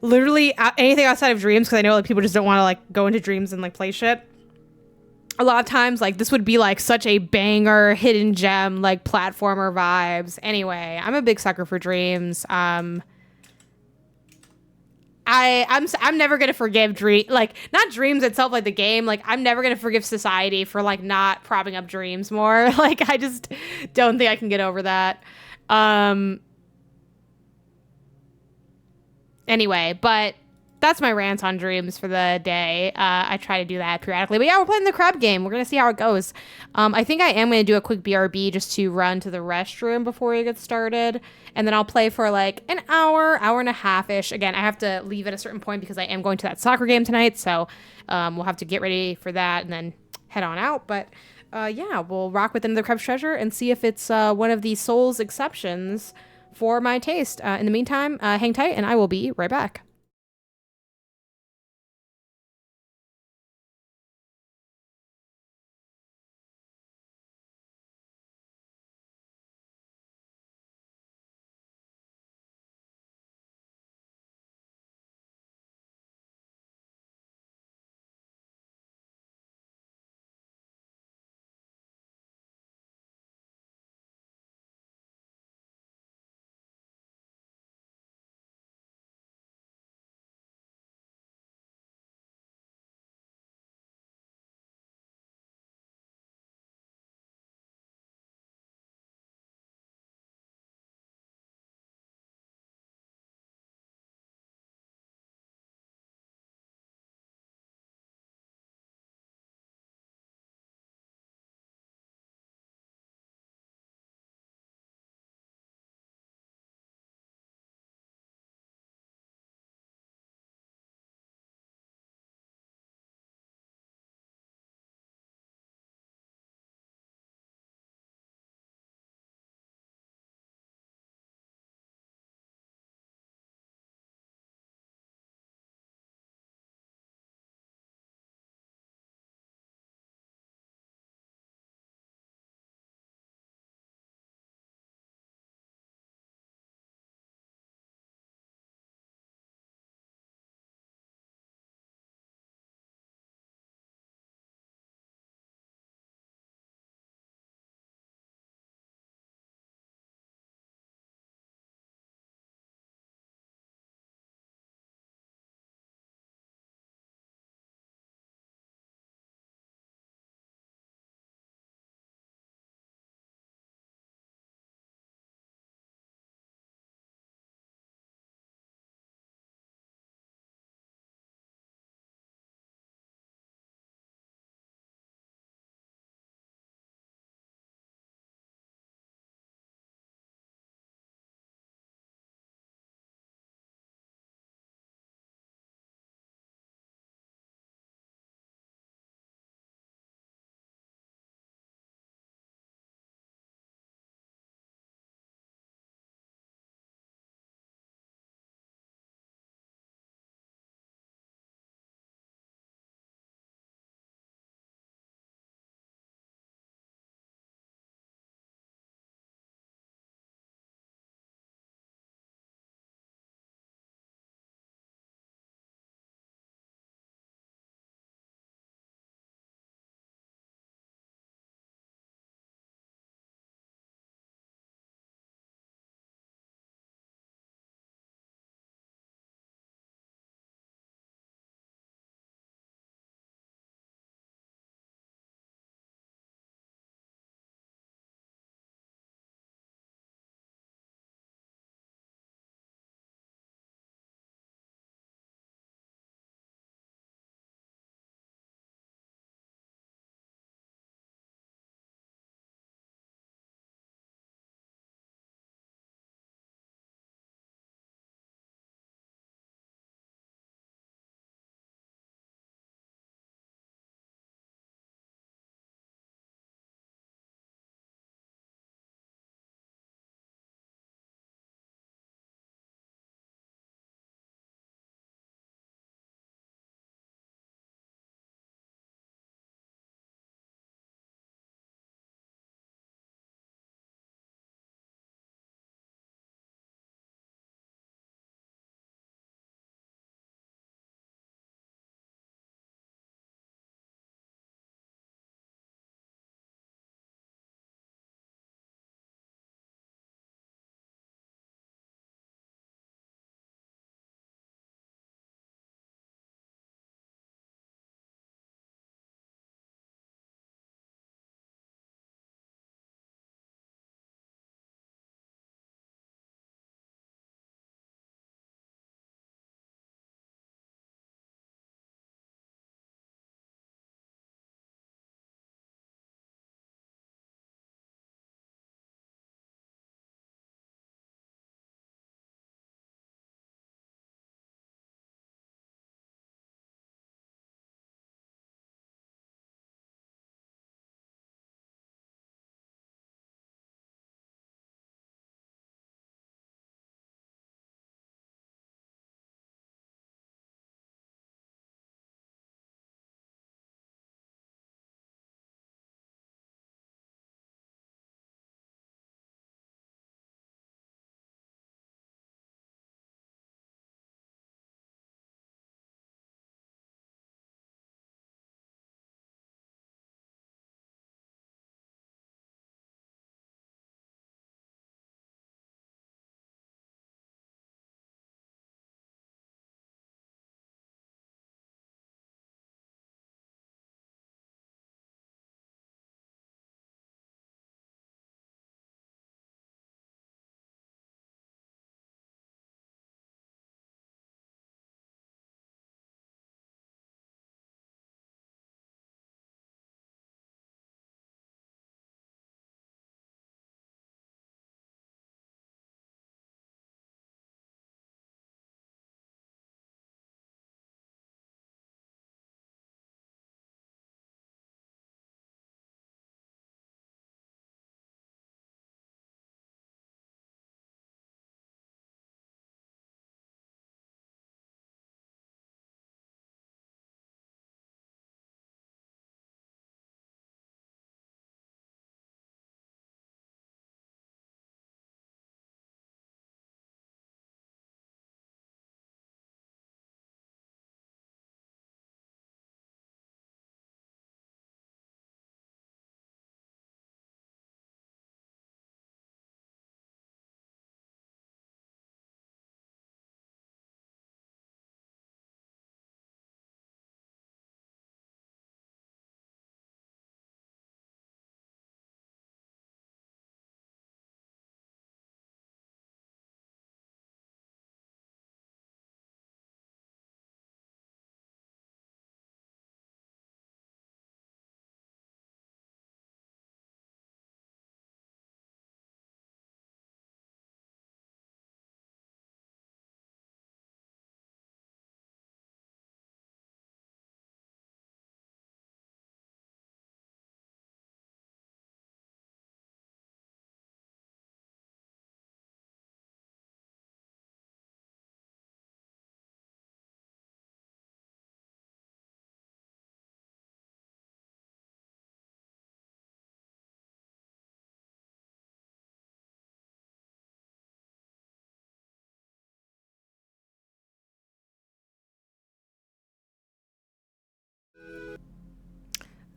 literally anything outside of Dreams, because I know like people just don't want to like go into Dreams and like play shit, a lot of times like this would be like such a banger hidden gem like platformer vibes. Anyway, I'm a big sucker for Dreams. I'm never gonna forgive not Dreams itself, like the game. Like I'm never gonna forgive society for like not propping up Dreams more. Like I just don't think I can get over that. Anyway, but that's my rant on Dreams for the day. I try to do that periodically. But yeah, we're playing the crab game. We're going to see how it goes. I think I am going to do a quick BRB just to run to the restroom before we get started. And then I'll play for like an hour and a half-ish. Again, I have to leave at a certain point because I am going to that soccer game tonight. So we'll have to get ready for that and then head on out. But Yeah, we'll rock with another Krebs treasure and see if it's one of the Souls exceptions for my taste. In the meantime, hang tight, and I will be right back.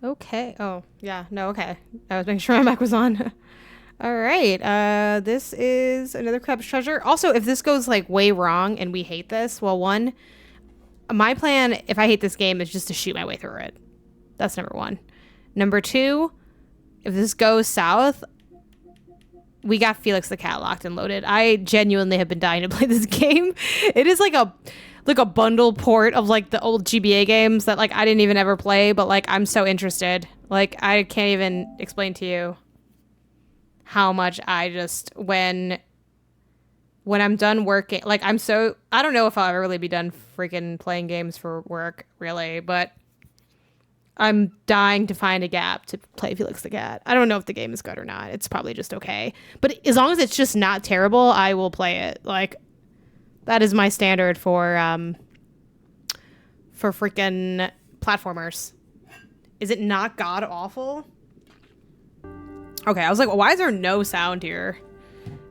Okay. Oh, yeah. No, okay. I was making sure my mic was on. All right. This is another crab's treasure. Also, if this goes like way wrong and we hate this, well, one, my plan, if I hate this game, is just to shoot my way through it. That's number one. Number two, if this goes south, we got Felix the Cat locked and loaded. I genuinely have been dying to play this game. It is like a bundle port of like the old GBA games that like I didn't even ever play, but like I'm so interested. Like I can't even explain to you how much I just when I'm done working, like I don't know if I'll ever really be done freaking playing games for work really, but I'm dying to find a gap to play Felix the Cat. I don't know if the game is good or not. It's probably just okay. But as long as it's just not terrible, I will play it. Like, that is my standard for freaking platformers. Is it not god awful? Okay, I was like, well, why is there no sound here?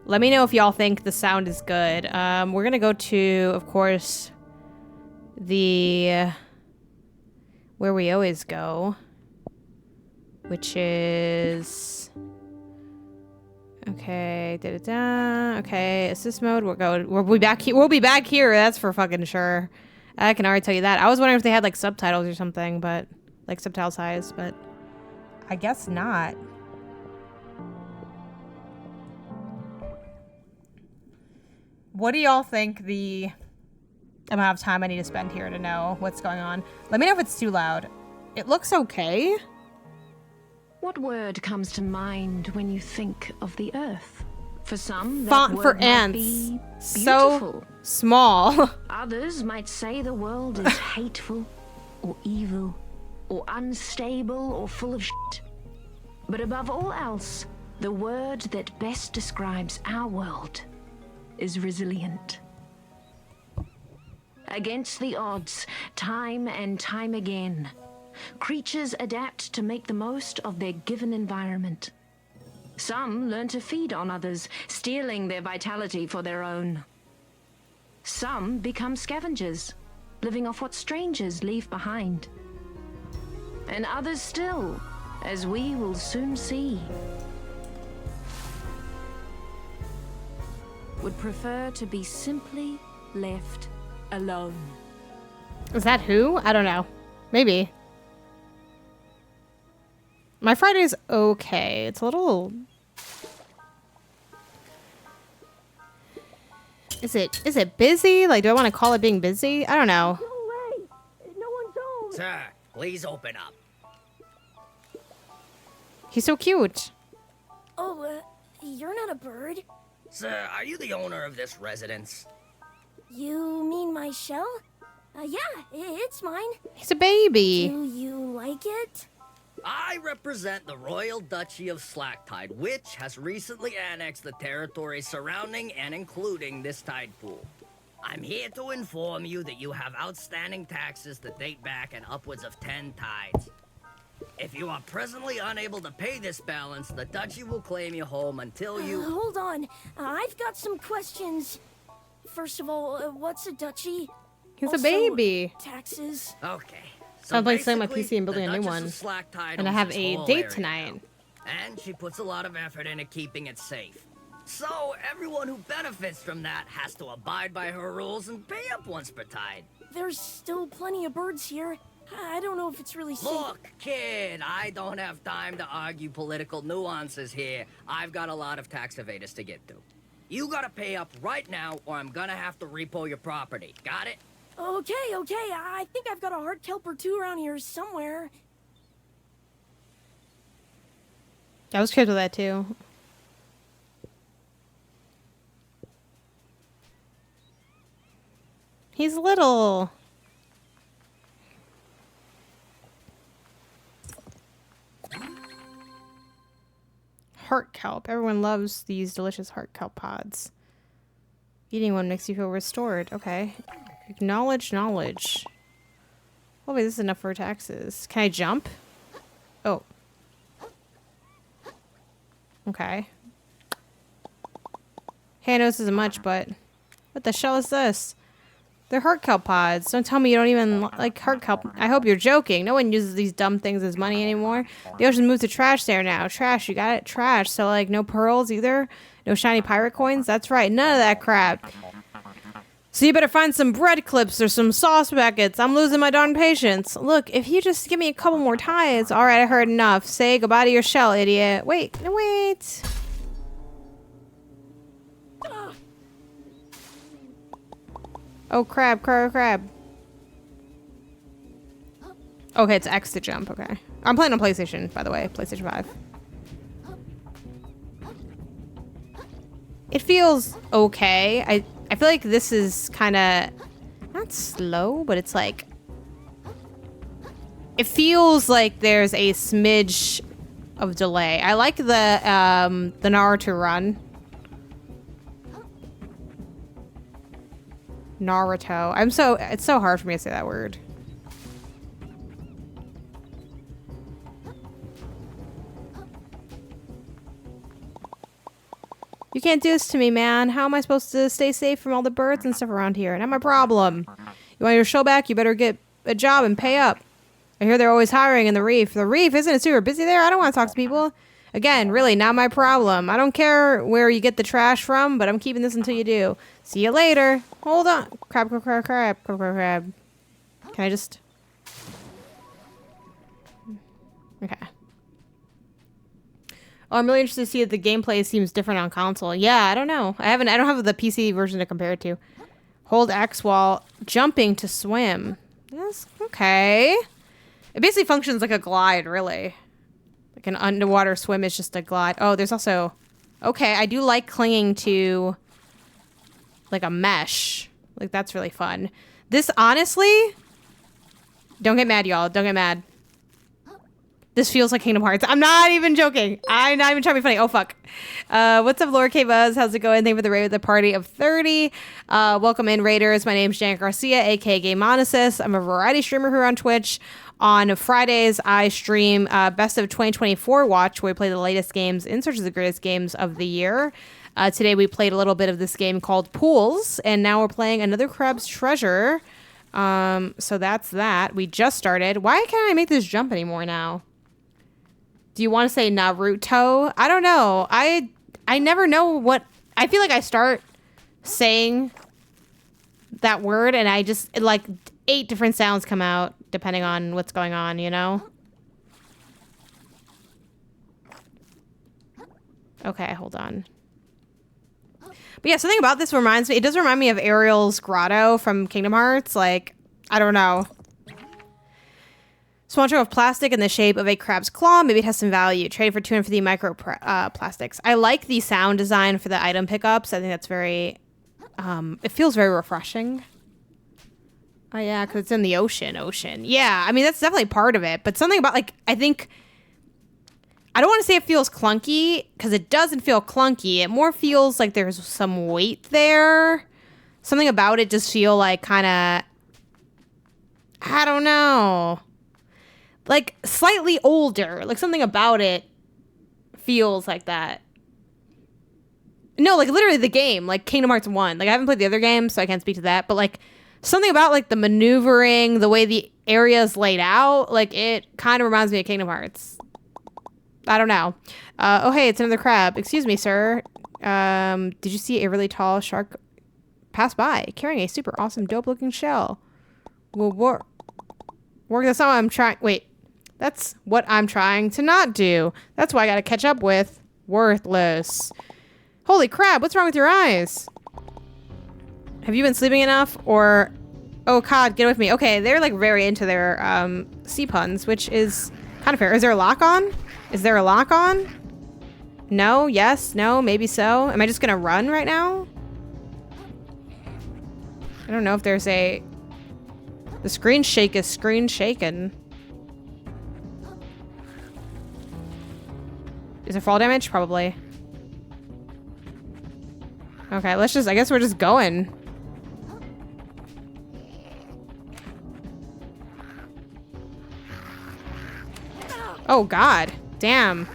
Let me know if y'all think the sound is good. We're gonna go to, of course, where we always go, which is okay. Okay, assist mode. We'll be back here. We'll be back here. That's for fucking sure. I can already tell you that. I was wondering if they had like subtitles or something, but like subtitle size, but I guess not. What do y'all think the amount of time I need to spend here to know what's going on? Let me know if it's too loud. It looks okay. What word comes to mind when you think of the earth? For some, that Font word for might ants. be So beautiful. small. Others might say the world is hateful, or evil, or unstable, or full of shit. But above all else, the word that best describes our world is resilient. Against the odds, time and time again, creatures adapt to make the most of their given environment. Some learn to feed on others, stealing their vitality for their own. Some become scavengers, living off what strangers leave behind. And others still, as we will soon see, would prefer to be simply left alone. Is that who? I don't know. Maybe. My Friday's okay. It's a little... Is it busy? Like, do I want to call it being busy? I don't know. No way! No one's home! Sir, please open up. He's so cute. Oh, you're not a bird. Sir, are you the owner of this residence? You mean my shell? Yeah, it's mine. He's a baby. Do you like it? I represent the Royal Duchy of Slacktide, which has recently annexed the territory surrounding and including this tide pool. I'm here to inform you that you have outstanding taxes that date back in upwards of 10 tides. If you are presently unable to pay this balance, the Duchy will claim you home until you... Hold on. I've got some questions. First of all, what's a duchy? He's Also, a baby. Taxes. Okay. Sounds like selling my basically, PC and building the a new Duchess one. of Slacktide And I owns have this a whole date area tonight. now, and she puts a lot of effort into keeping it safe. So everyone who benefits from that has to abide by her rules and pay up once per tide. There's still plenty of birds here. I don't know if it's really safe. Look, kid, I don't have time to argue political nuances here. I've got a lot of tax evaders to get to. You gotta pay up right now, or I'm gonna have to repo your property. Got it? Okay. I think I've got a hard kelp or two around here somewhere. I was scared of that too. He's little. Heart kelp. Everyone loves these delicious heart kelp pods. Eating one makes you feel restored. Okay. Acknowledge knowledge. Oh wait, this is enough for taxes. Can I jump? Oh. Okay. Hey, I know this isn't much, but what the shell is this? They're heart kelp pods. Don't tell me you don't even like heart kelp. I hope you're joking. No one uses these dumb things as money anymore. The ocean moved to trash there now. Trash, you got it? Trash. So, like, no pearls either? No shiny pirate coins? That's right. None of that crap. So you better find some bread clips or some sauce packets. I'm losing my darn patience. Look, if you just give me a couple more ties. All right, I heard enough. Say goodbye to your shell, idiot. Wait, no, wait. Oh, crab. Okay, it's X to jump. Okay. I'm playing on PlayStation, by the way. PlayStation 5. It feels okay. I feel like this is kind of not slow, but it's like it feels like there's a smidge of delay. I like the Naruto run. Naruto. It's so hard for me to say that word. You can't do this to me, man. How am I supposed to stay safe from all the birds and stuff around here? Not my problem. You want your show back? You better get a job and pay up. I hear they're always hiring in the reef. The reef? Isn't it super busy there? I don't want to talk to people. Again, really, not my problem. I don't care where you get the trash from, but I'm keeping this until you do. See you later. Hold on. Crab. Can I just... Okay. Oh, I'm really interested to see if the gameplay seems different on console. Yeah, I don't know. I don't have the PC version to compare it to. Hold X while jumping to swim. Yes, okay. It basically functions like a glide, really. Like an underwater swim is just a glide. Oh, there's also... Okay, I do like clinging to like a mesh. Like, that's really fun. This, honestly... Don't get mad, y'all. Don't get mad. This feels like Kingdom Hearts. I'm not even joking. I'm not even trying to be funny. Oh, fuck. What's up, Laura K. Buzz? How's it going? Thank you for the raid with the party of 30. Welcome in, Raiders. My name's Jan Garcia, a.k.a. Game Monosis. I'm a variety streamer here on Twitch. On Fridays, I stream Best of 2024 Watch, where we play the latest games in search of the greatest games of the year. Today, we played a little bit of this game called Pools, and now we're playing another Crab's Treasure. So that's that. We just started. Why can't I make this jump anymore now? Do you want to say Naruto? I don't know. I never know what... I feel like I start saying that word and I just... Like, 8 different sounds come out depending on what's going on, you know? Okay, hold on. But yeah, something about this reminds me... It does remind me of Ariel's Grotto from Kingdom Hearts. Like, I don't know. Cilantro of plastic in the shape of a crab's claw. Maybe it has some value. Trade for 250 micro plastics. I like the sound design for the item pickups. I think that's very... it feels very refreshing. Oh, yeah, because it's in the ocean. Yeah, I mean, that's definitely part of it. But something about, like, I think... I don't want to say it feels clunky, because it doesn't feel clunky. It more feels like there's some weight there. Something about it just feel like kind of... I don't know... Like, slightly older. Like, something about it feels like that. No, like, literally the game. Like, Kingdom Hearts 1. Like, I haven't played the other games, so I can't speak to that. But, like, something about, like, the maneuvering, the way the area is laid out. Like, it kind of reminds me of Kingdom Hearts. I don't know. Oh, hey, it's another crab. Excuse me, sir. Did you see a really tall shark pass by carrying a super awesome, dope-looking shell? Well, work. That's not what I'm trying... Wait. That's what I'm trying to not do. That's why I gotta catch up with. Worthless. Holy crap, what's wrong with your eyes? Have you been sleeping enough? Or... Oh, God, get with me. Okay, they're, like, very into their, sea puns, which is kind of fair. Is there a lock on? Is there a lock on? No? Yes? No? Maybe so? Am I just gonna run right now? I don't know if there's a... The screen shake is screen shaken. Is there fall damage? Probably. Okay, let's just... I guess we're just going. Oh, God. Damn.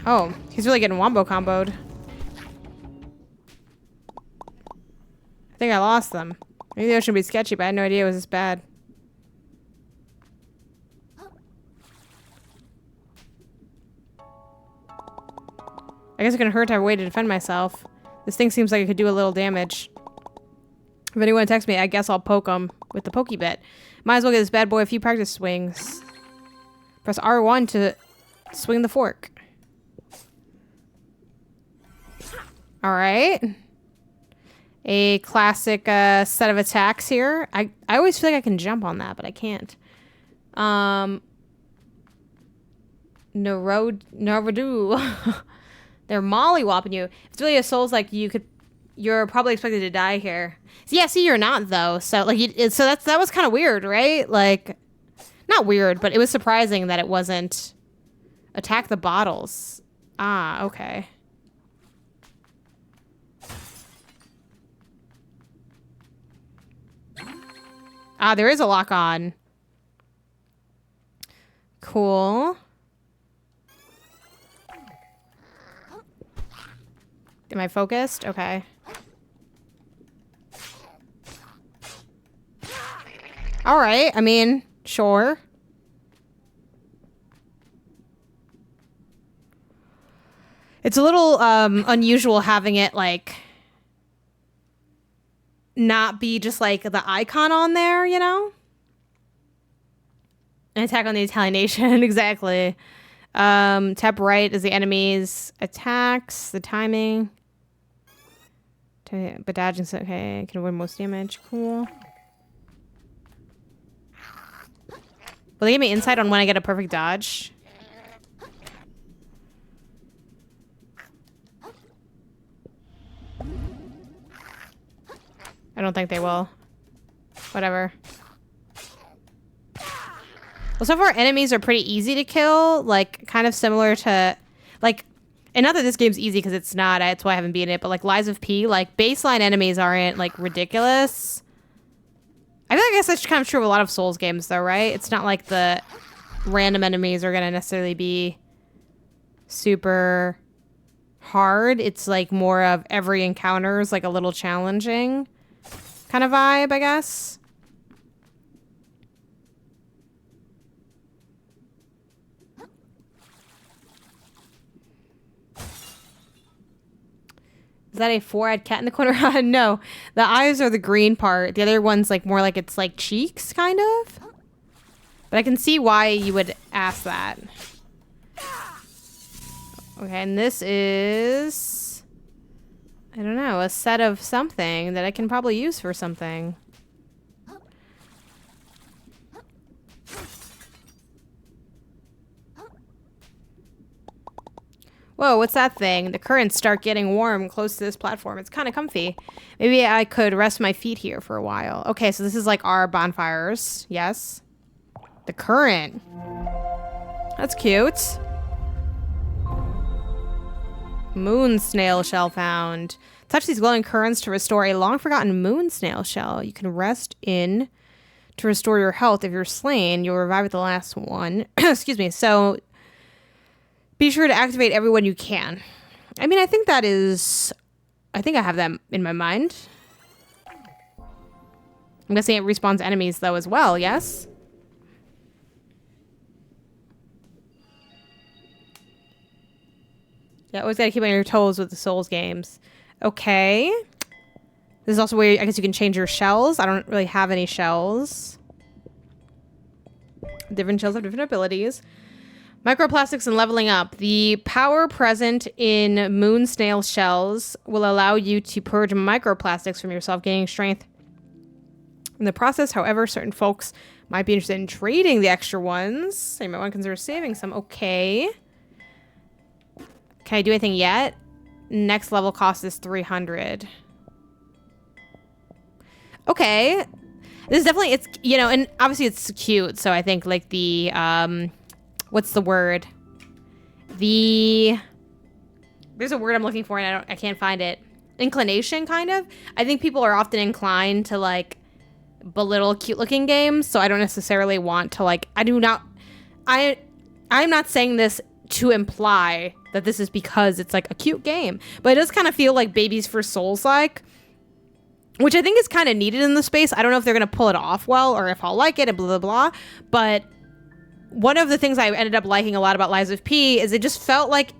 Oh, he's really getting wombo comboed. I think I lost them. Maybe the ocean would be sketchy, but I had no idea it was this bad. I guess it can hurt to have a way to defend myself. This thing seems like it could do a little damage. If anyone attacks me, I guess I'll poke them with the pokey bit. Might as well get this bad boy a few practice swings. Press R1 to swing the fork. Alright. A classic set of attacks here. I always feel like I can jump on that, but I can't. Narodu. They're mollywopping you. If it's really a Souls like you're probably expected to die here. So yeah, see, you're not though. So like, that was kind of weird, right? Like, not weird, but it was surprising that it wasn't attack the bottles. Ah, okay. Ah, there is a lock on. Cool. Am I focused? Okay. All right. I mean, sure. It's a little unusual having it like not be just like the icon on there, you know? An attack on the Italian nation. Exactly. Tap right as the enemy's attacks. The timing. But dodging, okay, can avoid most damage. Cool. Will they give me insight on when I get a perfect dodge? I don't think they will. Whatever. Well, so far enemies are pretty easy to kill. Like, kind of similar to, like, and not that this game's easy because it's not, that's why I haven't beaten it, but like Lies of P, like baseline enemies aren't like ridiculous. I feel like I guess that's kind of true of a lot of Souls games though, right? It's not like the random enemies are gonna necessarily be super hard. It's like more of every encounter is like a little challenging kind of vibe, I guess. Is that a four-eyed cat in the corner? No. The eyes are the green part. The other one's like more like it's like cheeks, kind of. But I can see why you would ask that. Okay, and this is, I don't know, a set of something that I can probably use for something. Whoa, what's that thing? The currents start getting warm close to this platform. It's kind of comfy. Maybe I could rest my feet here for a while. Okay, so this is like our bonfires. Yes. The current. That's cute. Moon snail shell found. Touch these glowing currents to restore a long-forgotten moon snail shell. You can rest in to restore your health. If you're slain, you'll revive at the last one. Excuse me. So be sure to activate everyone you can. I mean, I think that is, I think I have that in my mind. I'm guessing it respawns enemies though as well, yes? Yeah, always gotta keep on your toes with the Souls games. Okay. This is also where I guess you can change your shells. I don't really have any shells. Different shells have different abilities. Microplastics and leveling up. The power present in moon snail shells will allow you to purge microplastics from yourself, gaining strength. In the process, however, certain folks might be interested in trading the extra ones. So you might want to consider saving some. Okay. Can I do anything yet? Next level cost is 300. Okay. This is definitely, it's, you know, and obviously it's cute. So I think like the, what's the word? There's a word I'm looking for and I can't find it. Inclination, kind of. I think people are often inclined to like belittle cute looking games. So I don't necessarily want to like, I'm not saying this to imply that this is because it's like a cute game, but it does kind of feel like Babies for Soulslike, which I think is kind of needed in the space. I don't know if they're going to pull it off well or if I'll like it and blah, blah, blah. But one of the things I ended up liking a lot about Lies of P is it just felt like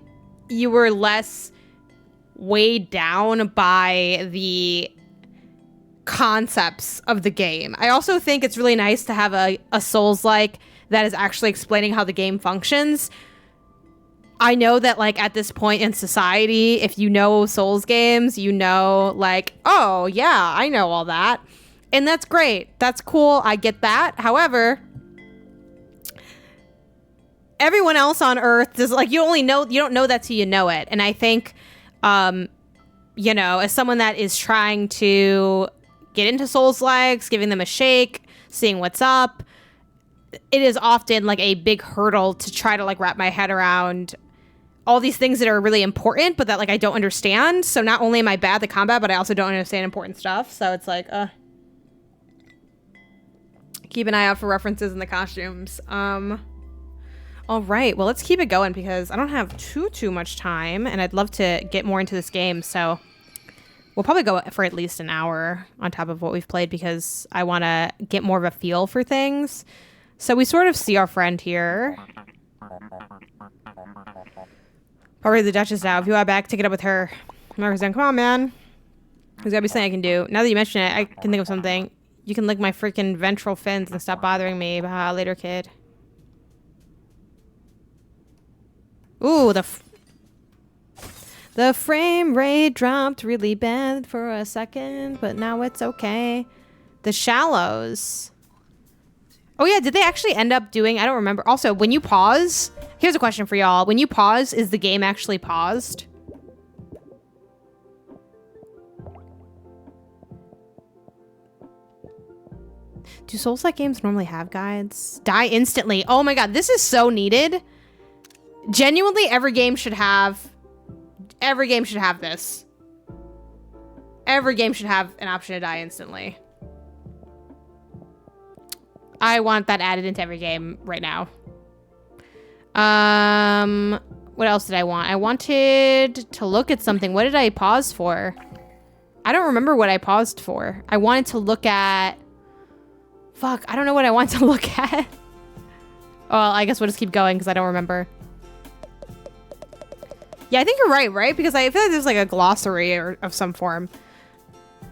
you were less weighed down by the concepts of the game. I also think it's really nice to have a Souls-like that is actually explaining how the game functions. I know that, like, at this point in society, if you know Souls games, you know, like, oh, yeah, I know all that. And that's great. That's cool. I get that. However, everyone else on Earth is, like, you don't know that till you know it. And I think, you know, as someone that is trying to get into Souls-likes, giving them a shake, seeing what's up, it is often, like, a big hurdle to try to, like, wrap my head around all these things that are really important, but that, like, I don't understand. So not only am I bad at combat, but I also don't understand important stuff. So it's like, keep an eye out for references in the costumes. All right, well, let's keep it going because I don't have too much time, and I'd love to get more into this game. So we'll probably go for at least an hour on top of what we've played because I want to get more of a feel for things. So we sort of see our friend here. Probably the Duchess now. If you are back, take it up with her. Marcus, come on, man. There's gotta be something I can do. Now that you mention it, I can think of something. You can lick my freaking ventral fins and stop bothering me. Later, kid. Ooh, the frame rate dropped really bad for a second, but now it's okay. The Shallows. Oh yeah, did they actually end up doing... I don't remember. Also, when you pause... Here's a question for y'all. When you pause, is the game actually paused? Do Souls-like games normally have guides? Die instantly. Oh my god, this is so needed. Genuinely, every game should have this. Every game should have an option to die instantly. I want that added into every game right now. What else did I want? I wanted to look at something. What did I pause for? I don't remember what I paused for. I wanted to look at... Fuck, I don't know what I want to look at. Well, I guess we'll just keep going because I don't remember. Yeah, I think you're right? Because I feel like there's like a glossary of some form.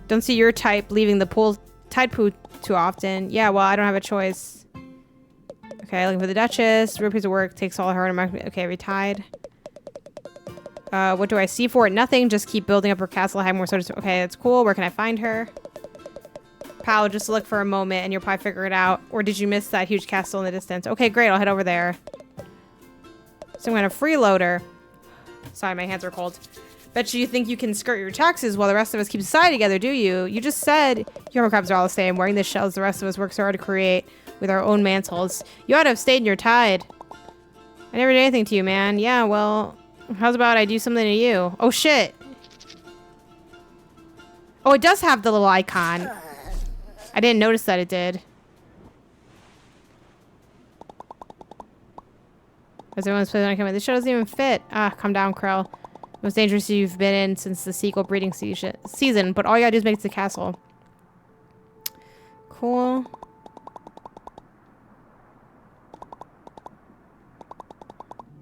Don't see your type leaving the pool tide pool too often. Yeah, well, I don't have a choice. Okay, looking for the Duchess. Real piece of work. Takes all her. Okay, retied. What do I see for it? Nothing. Just keep building up her castle. Have more swords. Okay, that's cool. Where can I find her? Pal, just look for a moment and you'll probably figure it out. Or did you miss that huge castle in the distance? Okay, great. I'll head over there. Some kind of freeloader. Sorry, my hands are cold. Bet you think you can skirt your taxes while the rest of us keep society together, do you? You just said humor crabs are all the same. Wearing the shells the rest of us work so hard to create with our own mantles. You ought to have stayed in your tide. I never did anything to you, man. Yeah, well, how's about I do something to you? Oh, shit. Oh, it does have the little icon. I didn't notice that it did. As everyone's playing on camera, this show doesn't even fit. Ah, calm down, Krell. Most dangerous you've been in since the sequel breeding season, but all you gotta do is make it to the castle. Cool.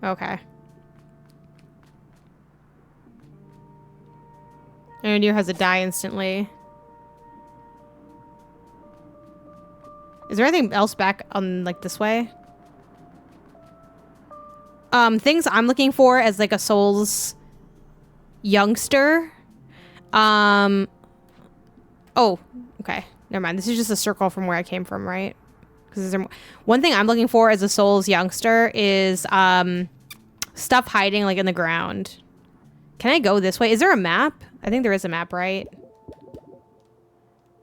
Okay. And you has a die instantly. Is there anything else back on, like, this way? Things I'm looking for as, like, a Souls youngster. Oh, okay. Never mind. This is just a circle from where I came from, right? Because one thing I'm looking for as a Souls youngster is stuff hiding, like, in the ground. Can I go this way? Is there a map? I think there is a map, right?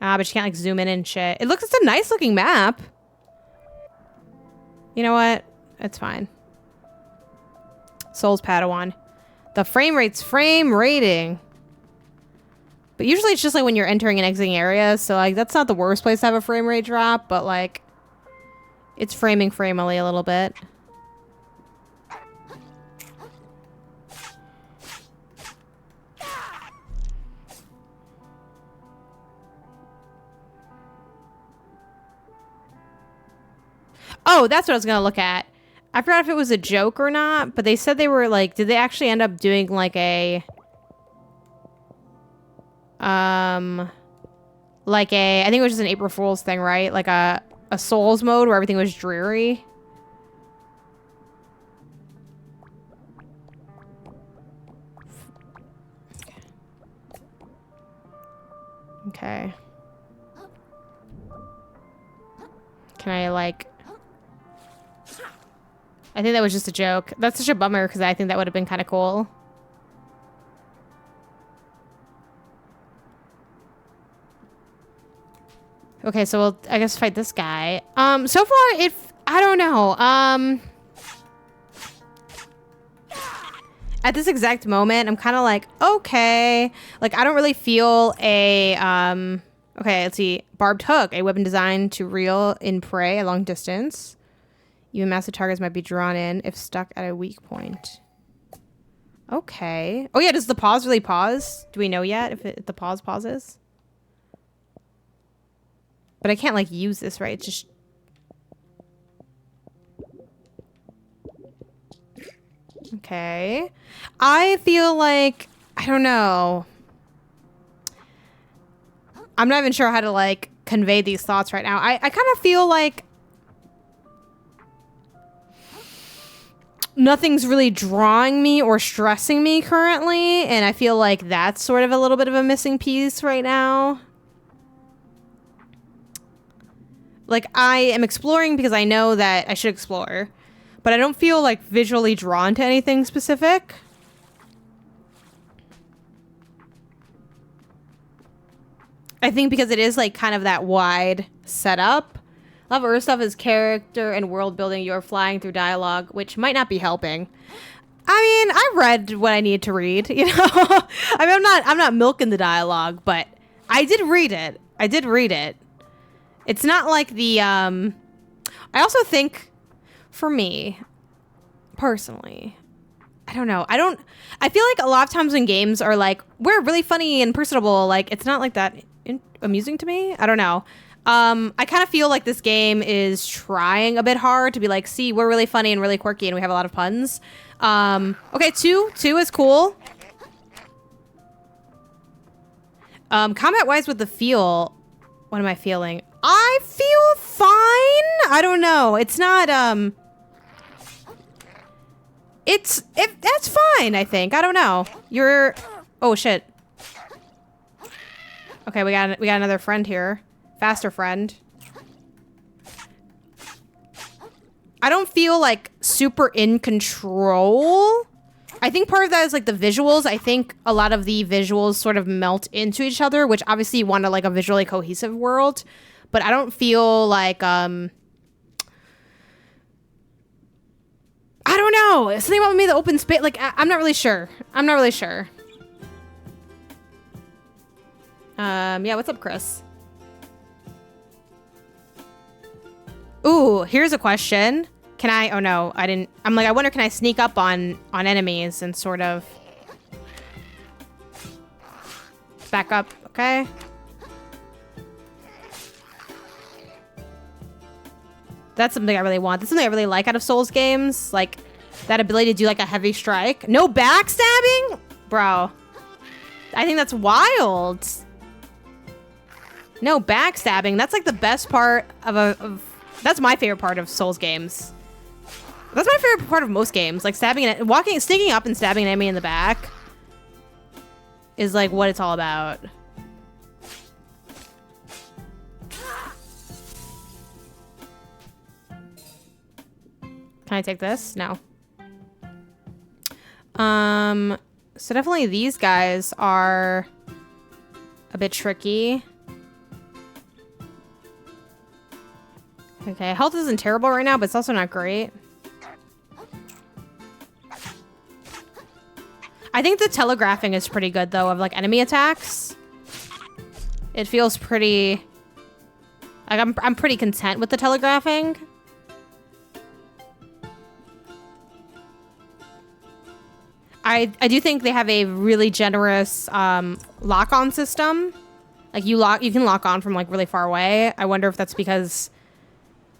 But you can't, like, zoom in and shit. It's a nice looking map. You know what? It's fine. Souls Padawan. The frame rate's frame rating. But usually it's just like when you're entering and exiting areas. So, like, that's not the worst place to have a frame rate drop. But, like, it's framing framely a little bit. Oh, that's what I was going to look at. I forgot if it was a joke or not, but they said they were like, did they actually end up doing like a, I think it was just an April Fool's thing, right? Like a Souls mode where everything was dreary. Okay. Can I like... I think that was just a joke. That's such a bummer because I think that would have been kind of cool. Okay, so we'll, I guess, fight this guy. So far, I don't know. At this exact moment, I'm kind of like, okay. Like, I don't really feel a, okay, let's see. Barbed hook, a weapon designed to reel in prey a long distance. Even massive targets might be drawn in if stuck at a weak point. Okay. Oh yeah, does the pause really pause? Do we know yet if the pause pauses? But I can't like use this, right? It's just... Okay. I feel like, I don't know. I'm not even sure how to like convey these thoughts right now. I kind of feel like nothing's really drawing me or stressing me currently, and I feel like that's sort of a little bit of a missing piece right now. Like, I am exploring because I know that I should explore, but I don't feel like visually drawn to anything specific. I think because it is like kind of that wide setup. A lot of other stuff is character and world building. You're flying through dialogue, which might not be helping. I mean, I read what I need to read, you know? I mean, I'm not milking the dialogue, but I did read it. I did read it. It's not like the, I also think, for me, personally, I don't know. I feel like a lot of times when games are like, we're really funny and personable, like, it's not like that amusing to me. I don't know. I kind of feel like this game is trying a bit hard to be like, see, we're really funny and really quirky and we have a lot of puns. Okay, two is cool. Combat-wise with the feel, what am I feeling? I feel fine. I don't know. It's not, that's fine, I think. I don't know. Oh shit. Okay, we got another friend here. Faster friend. I don't feel like super in control. I think part of that is like the visuals. I think a lot of the visuals sort of melt into each other, which obviously you want like a visually cohesive world, but I don't feel like, I don't know. Something about me, the open space, like, I'm not really sure. I'm not really sure. Yeah, what's up, Chris? Ooh, here's a question. Can I, oh no, I didn't, I'm like, I wonder, can I sneak up on enemies and sort of back up, okay? That's something I really want. That's something I really like out of Souls games. Like, that ability to do like a heavy strike. No backstabbing? Bro. I think that's wild. No backstabbing. That's like the best part of that's my favorite part of Souls games. That's my favorite part of most games. Like stabbing it, sneaking up and stabbing an enemy in the back is like what it's all about. Can I take this? No. So definitely these guys are a bit tricky. Okay, health isn't terrible right now, but it's also not great. I think the telegraphing is pretty good, though, of, like, enemy attacks. It feels pretty... Like, I'm pretty content with the telegraphing. I do think they have a really generous lock-on system. Like, you can lock on from, like, really far away. I wonder if that's because...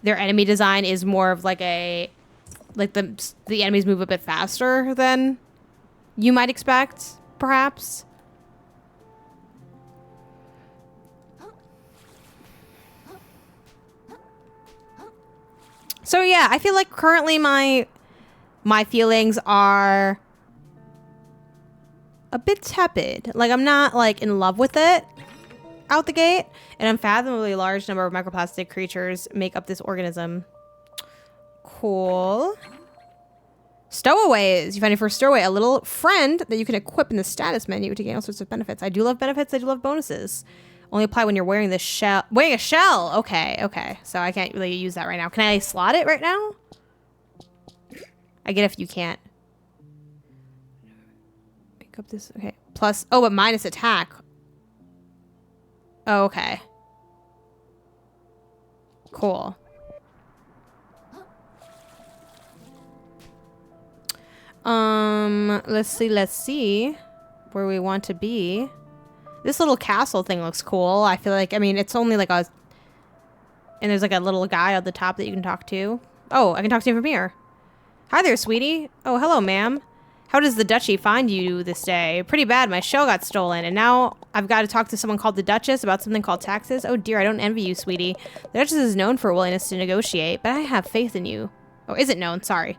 their enemy design is more of like a, like the enemies move a bit faster than you might expect, perhaps. So yeah, I feel like currently my feelings are a bit tepid. Like, I'm not like in love with it out the gate. An unfathomably large number of microplastic creatures make up this organism. Cool. Stowaways. You find your first stowaway, a little friend that you can equip in the status menu to gain all sorts of benefits. I do love benefits. I do love bonuses. Only apply when you're wearing the shell. Wearing a shell. Okay. Okay. So I can't really use that right now. Can I slot it right now? I get if you can't. Pick up this. Okay. Plus. Oh, but minus attack. Oh, okay. Cool. Let's see where we want to be. This little castle thing looks cool. I feel like, I mean, it's only like a, and there's like a little guy at the top that you can talk to. Oh, I can talk to him from here. Hi there, sweetie. Oh, hello, ma'am. How does the Duchy find you this day? Pretty bad. My shell got stolen, and now I've got to talk to someone called the Duchess about something called taxes. Oh dear, I don't envy you, sweetie. The Duchess is known for her willingness to negotiate, but I have faith in you. Oh, is it known? Sorry.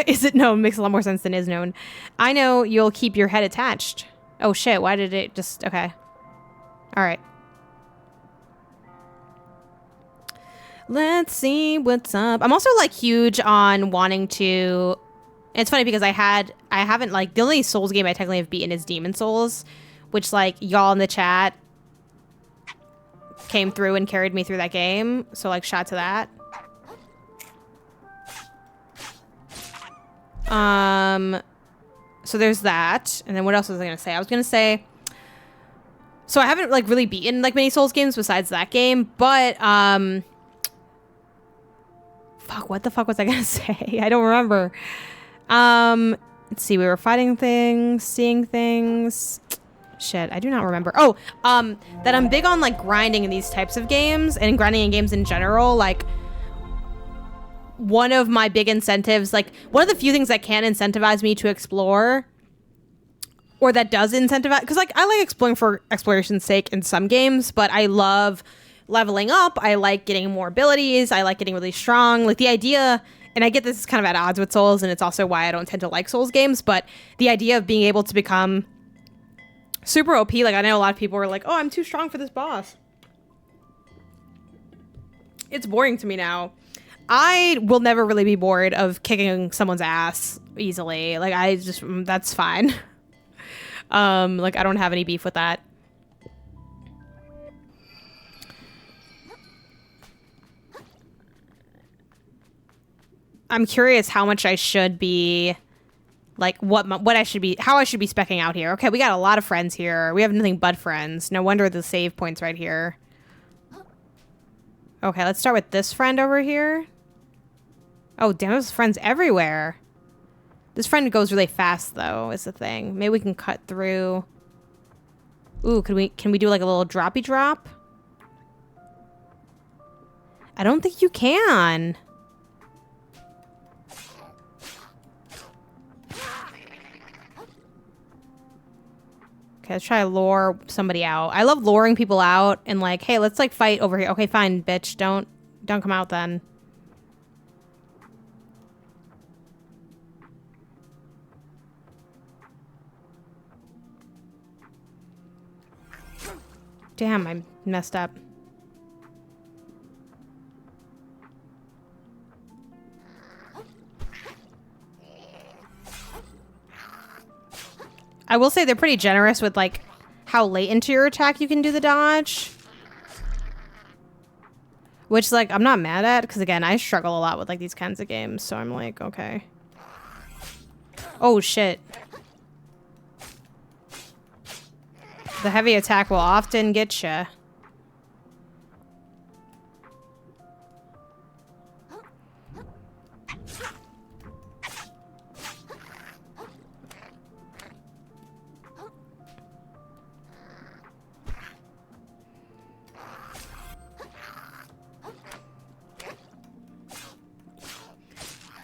Is it known? Makes a lot more sense than is known. I know you'll keep your head attached. Oh shit, why did it just... Okay. Alright. Let's see what's up. I'm also like huge on wanting to... It's funny because I haven't like... The only Souls game I technically have beaten is Demon Souls, which like y'all in the chat came through and carried me through that game. So like shout to that. So there's that. And then what else was I going to say? I was going to say... So I haven't like really beaten like many Souls games besides that game, but fuck, what the fuck was I gonna say? I don't remember. Let's see, we were fighting things, seeing things. Shit, I do not remember. Oh, that I'm big on like grinding in these types of games and grinding in games in general. Like one of my big incentives, like one of the few things that can incentivize me to explore, or that does incentivize, because like I like exploring for exploration's sake in some games, but I love leveling up. I like getting more abilities. I like getting really strong. Like the idea, and I get this is kind of at odds with Souls, and it's also why I don't tend to like Souls games, but the idea of being able to become super OP, like I know a lot of people are like, oh, I'm too strong for this boss. It's boring to me now. I will never really be bored of kicking someone's ass easily. Like I just, that's fine. Like I don't have any beef with that. I'm curious how much I should be, like what I should be, how I should be speccing out here. Okay, we got a lot of friends here. We have nothing but friends. No wonder the save point's right here. Okay, let's start with this friend over here. Oh, damn, there's friends everywhere. This friend goes really fast, though, is the thing. Maybe we can cut through. Ooh, can we do like a little droppy drop? I don't think you can. Okay, let's try to lure somebody out. I love luring people out and like, hey, let's like fight over here. Okay, fine, bitch. Don't come out then. Damn, I messed up. I will say they're pretty generous with like how late into your attack you can do the dodge. Which like I'm not mad at, because again, I struggle a lot with like these kinds of games, so I'm like, okay. Oh shit. The heavy attack will often get you.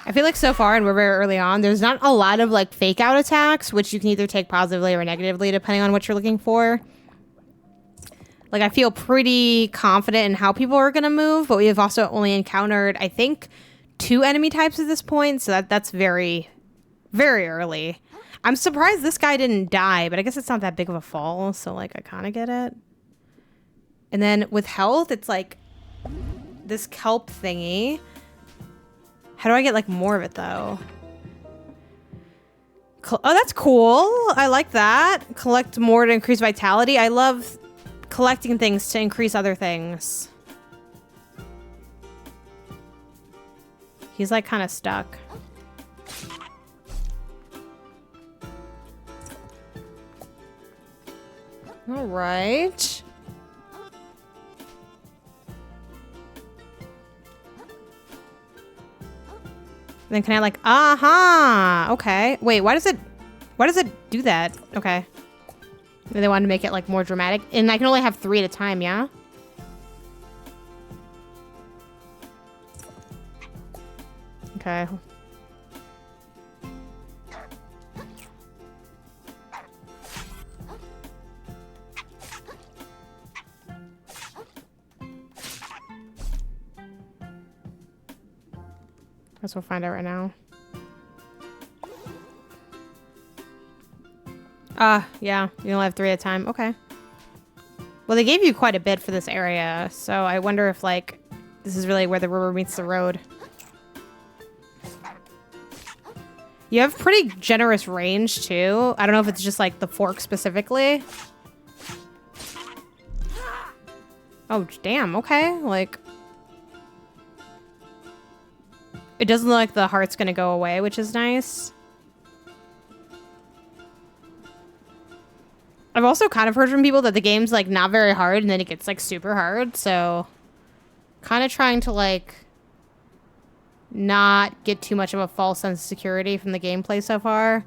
I feel like so far, and we're very early on, there's not a lot of like fake out attacks, which you can either take positively or negatively depending on what you're looking for. Like, I feel pretty confident in how people are going to move, but we have also only encountered, I think, 2 enemy types at this point, so that's very, very early. I'm surprised this guy didn't die, but I guess it's not that big of a fall, so, like, I kind of get it. And then with health, it's like this kelp thingy. How do I get, like, more of it, though? Oh, that's cool. I like that. Collect more to increase vitality. I love collecting things to increase other things. He's like kind of stuck. All right. Then can I like, aha, okay. Wait, why does it do that? Okay. They wanted to make it like more dramatic. And I can only have 3 at a time, yeah? Okay. Guess we'll find out right now. Yeah, you only have 3 at a time. Okay. Well, they gave you quite a bit for this area, so I wonder if, like, this is really where the rubber meets the road. You have pretty generous range, too. I don't know if it's just, like, the fork specifically. Oh, damn, okay. Like, it doesn't look like the heart's gonna go away, which is nice. I've also kind of heard from people that the game's, like, not very hard, and then it gets, like, super hard, so kind of trying to, like, not get too much of a false sense of security from the gameplay so far.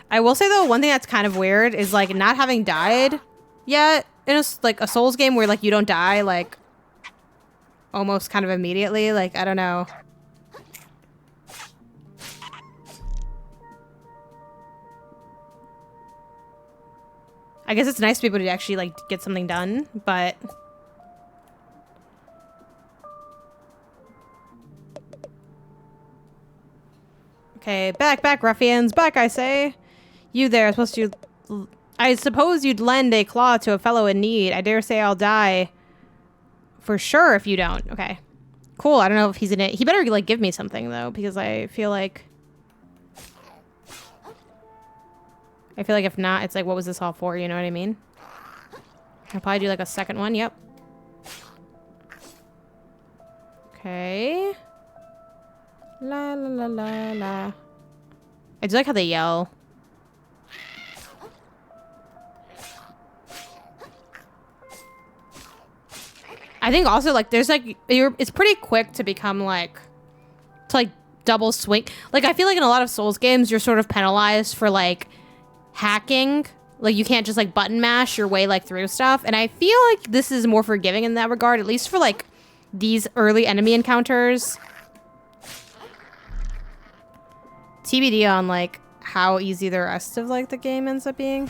I will say, though, one thing that's kind of weird is, like, not having died yet in a, like, a Souls game where, like, you don't die, like, almost kind of immediately. Like, I don't know. I guess it's nice to be able to actually, like, get something done, but... Okay, back, ruffians. Back, I say. You there, I suppose you'd lend a claw to a fellow in need. I dare say I'll die for sure if you don't. Okay. Cool, I don't know if he's in it. He better, like, give me something, though, because I feel like if not, it's like, what was this all for? You know what I mean? I'll probably do, like, a second one. Yep. Okay. La la la la la. I do like how they yell. I think also, like, there's, like, it's pretty quick to become, like, to, like, double swing. Like, I feel like in a lot of Souls games, you're sort of penalized for, like, hacking. Like, you can't just, like, button mash your way, like, through stuff. And I feel like this is more forgiving in that regard, at least for, like, these early enemy encounters. TBD on, like, how easy the rest of, like, the game ends up being.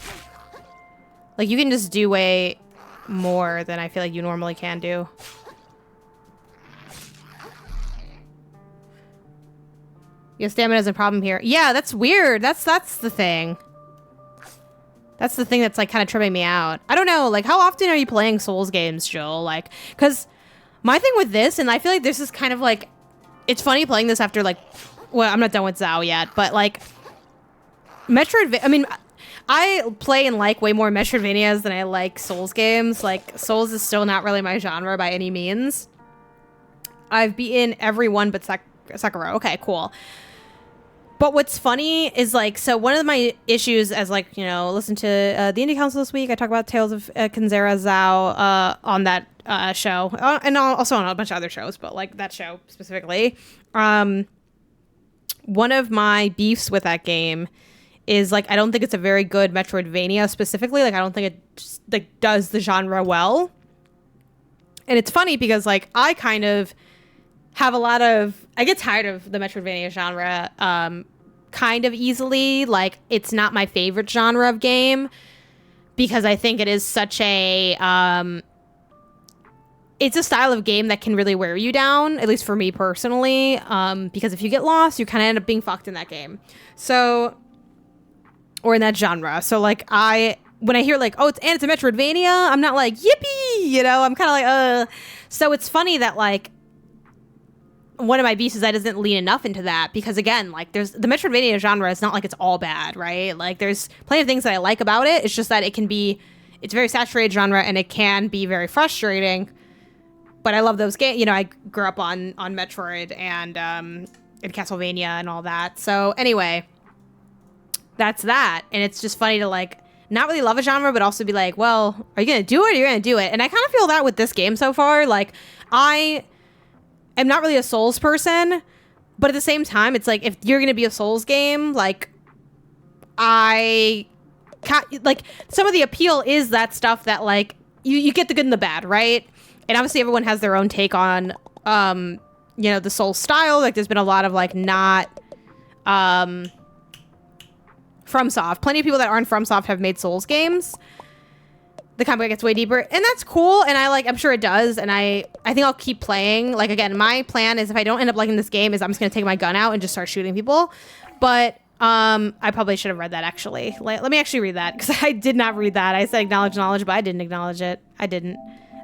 Like, you can just do way more than I feel like you normally can do. Your stamina is a problem here. Yeah, that's weird. That's the thing. That's the thing that's, like, kind of tripping me out. I don't know, like, how often are you playing Souls games, Joel? Like, because my thing with this, and I feel like this is kind of, like, it's funny playing this after, like, well, I'm not done with Zao yet, but, like, I mean, I play and like way more Metroidvanias than I like Souls games. Like, Souls is still not really my genre by any means. I've beaten every one but Sekiro. Okay, cool. But what's funny is, like, so one of my issues as, like, you know, listen to the Indie Council this week. I talk about Tales of Kenzera Zao on that show. And also on a bunch of other shows, but, like, that show specifically. One of my beefs with that game is, like, I don't think it's a very good Metroidvania specifically. Like, I don't think it just, like, does the genre well. And it's funny because, like, I kind of have a lot of, I get tired of the Metroidvania genre kind of easily. Like, it's not my favorite genre of game because I think it is such a, it's a style of game that can really wear you down, at least for me personally, because if you get lost, you kind of end up being fucked in that game. So, or in that genre. So, like, when I hear, like, oh, it's a Metroidvania, I'm not like, yippee, you know? I'm kind of like, So it's funny that, like, one of my beefs is that doesn't lean enough into that because, again, like, there's the Metroidvania genre is not like it's all bad, right? Like, there's plenty of things that I like about it. It's just that it's a very saturated genre and it can be very frustrating. But I love those games. You know, I grew up on Metroid and Castlevania and all that. So anyway, that's that. And it's just funny to, like, not really love a genre, but also be like, well, are you going to do it or you're going to do it? And I kind of feel that with this game so far. Like, I am not really a Souls person, but at the same time, it's like, if you're going to be a Souls game, like, some of the appeal is that stuff that, like, you get the good and the bad, right? And obviously everyone has their own take on, you know, the Souls style. Like, there's been a lot of, like, not FromSoft. Plenty of people that aren't FromSoft have made Souls games. The combat gets way deeper, and that's cool. And I'm sure it does. And I think I'll keep playing. Like, again, my plan is if I don't end up liking this game, is I'm just gonna take my gun out and just start shooting people. But I probably should have read that actually. Let me actually read that because I did not read that. I said acknowledge knowledge, but I didn't acknowledge it. I didn't.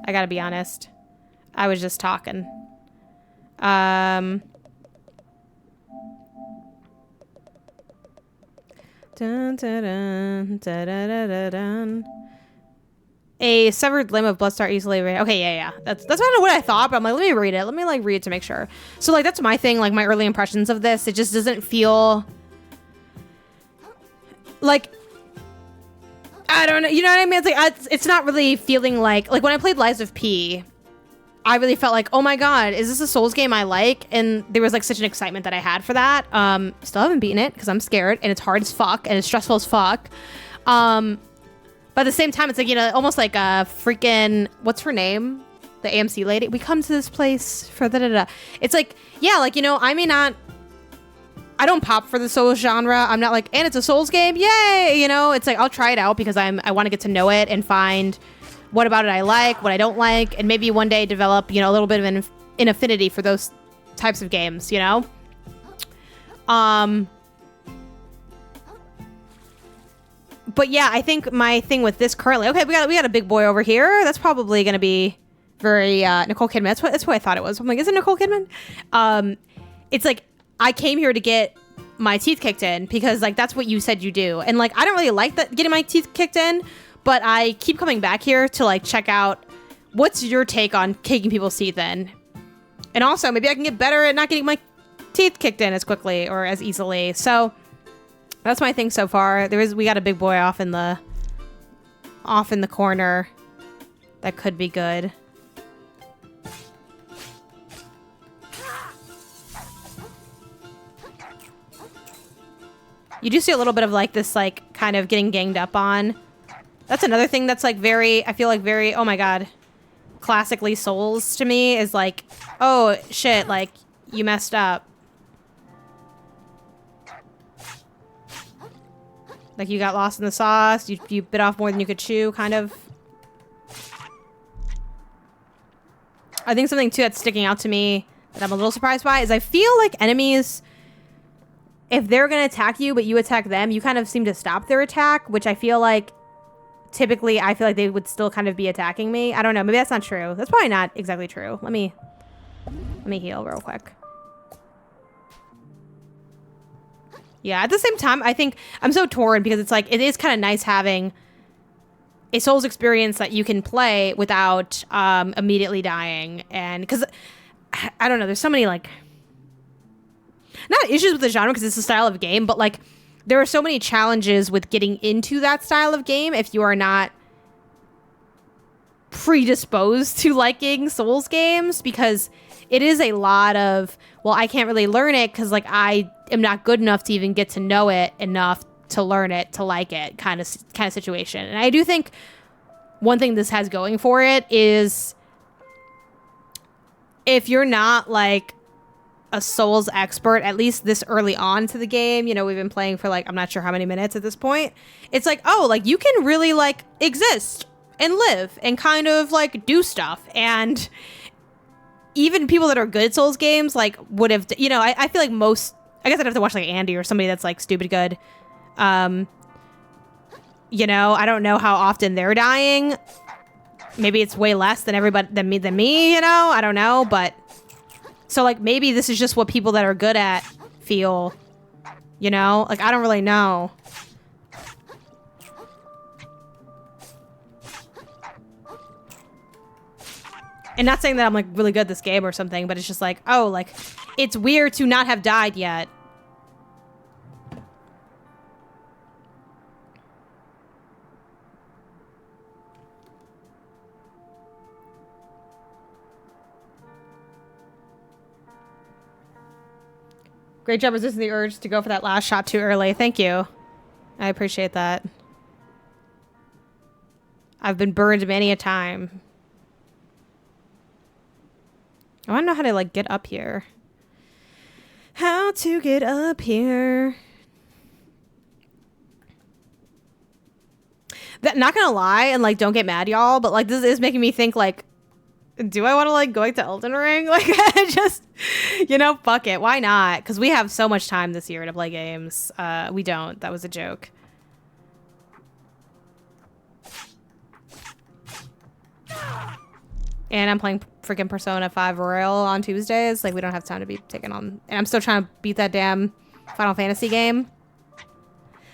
I gotta be honest. I was just talking. Dun, dun, dun, dun, dun, dun. A severed limb of Bloodstar easily. Okay, yeah. That's kind of what I thought, but I'm like, let me read it. Let me, like, read it to make sure. So, like, that's my thing. Like, my early impressions of this, it just doesn't feel like, I don't know. You know what I mean? It's like, it's not really feeling like when I played Lies of P, I really felt like, oh my God, is this a Souls game I like? And there was, like, such an excitement that I had for that. Still haven't beaten it because I'm scared and it's hard as fuck and it's stressful as fuck. But at the same time, it's like, you know, almost like a freaking, what's her name? The AMC lady. We come to this place for da-da-da. It's like, yeah, like, you know, I don't pop for the Souls genre. I'm not like, and it's a Souls game, yay! You know, it's like, I'll try it out because I want to get to know it and find what about it I like, what I don't like, and maybe one day develop, you know, a little bit of an affinity for those types of games, you know? But yeah, I think my thing with this currently, okay, we got a big boy over here. That's probably going to be very Nicole Kidman. That's what I thought it was. I'm like, is it Nicole Kidman? It's like, I came here to get my teeth kicked in because, like, that's what you said you do. And, like, I don't really like that, getting my teeth kicked in, but I keep coming back here to, like, check out what's your take on kicking people's teeth in. And also, maybe I can get better at not getting my teeth kicked in as quickly or as easily. So that's my thing so far. We got a big boy off in the corner that could be good. You do see a little bit of, like, this, like, kind of getting ganged up on. That's another thing that's, like, I feel like very, oh my God, classically Souls to me is like, oh shit, like, you messed up. Like, you got lost in the sauce, you bit off more than you could chew, kind of. I think something, too, that's sticking out to me that I'm a little surprised by is I feel like enemies, if they're going to attack you, but you attack them, you kind of seem to stop their attack, which I feel like, typically, I feel like they would still kind of be attacking me. I don't know. Maybe that's not true. That's probably not exactly true. Let me heal real quick. Yeah, at the same time, I think I'm so torn because it's like, it is kind of nice having a Souls experience that you can play without immediately dying. And because, I don't know, there's so many, like, not issues with the genre because it's a style of game, but, like, there are so many challenges with getting into that style of game if you are not predisposed to liking Souls games, because it is a lot of, well, I can't really learn it because, like, I am not good enough to even get to know it enough to learn it, to like it kind of situation. And I do think one thing this has going for it is if you're not, like, a Souls expert, at least this early on to the game, you know, we've been playing for like, I'm not sure how many minutes at this point. It's like, oh, like you can really like exist and live and kind of like do stuff. And even people that are good at Souls games, like would have, you know, I feel like I guess I'd have to watch like Andy or somebody that's like stupid good. You know, I don't know how often they're dying. Maybe it's way less than everybody than me, you know? I don't know, but so like maybe this is just what people that are good at feel, you know? Like I don't really know. And not saying that I'm like really good at this game or something, but it's just like, oh, like it's weird to not have died yet. Great job resisting the urge to go for that last shot too early. Thank you. I appreciate that. I've been burned many a time. I want to know how to like get up here. How to get up here. That, not gonna lie, and like don't get mad, y'all, but like this is making me think like, do I want to like go back to Elden Ring? Like just, you know, fuck it. Why not? Because we have so much time this year to play games. We don't. That was a joke. And I'm playing freaking Persona 5 Royal on Tuesdays. Like we don't have time to be taking on. And I'm still trying to beat that damn Final Fantasy game.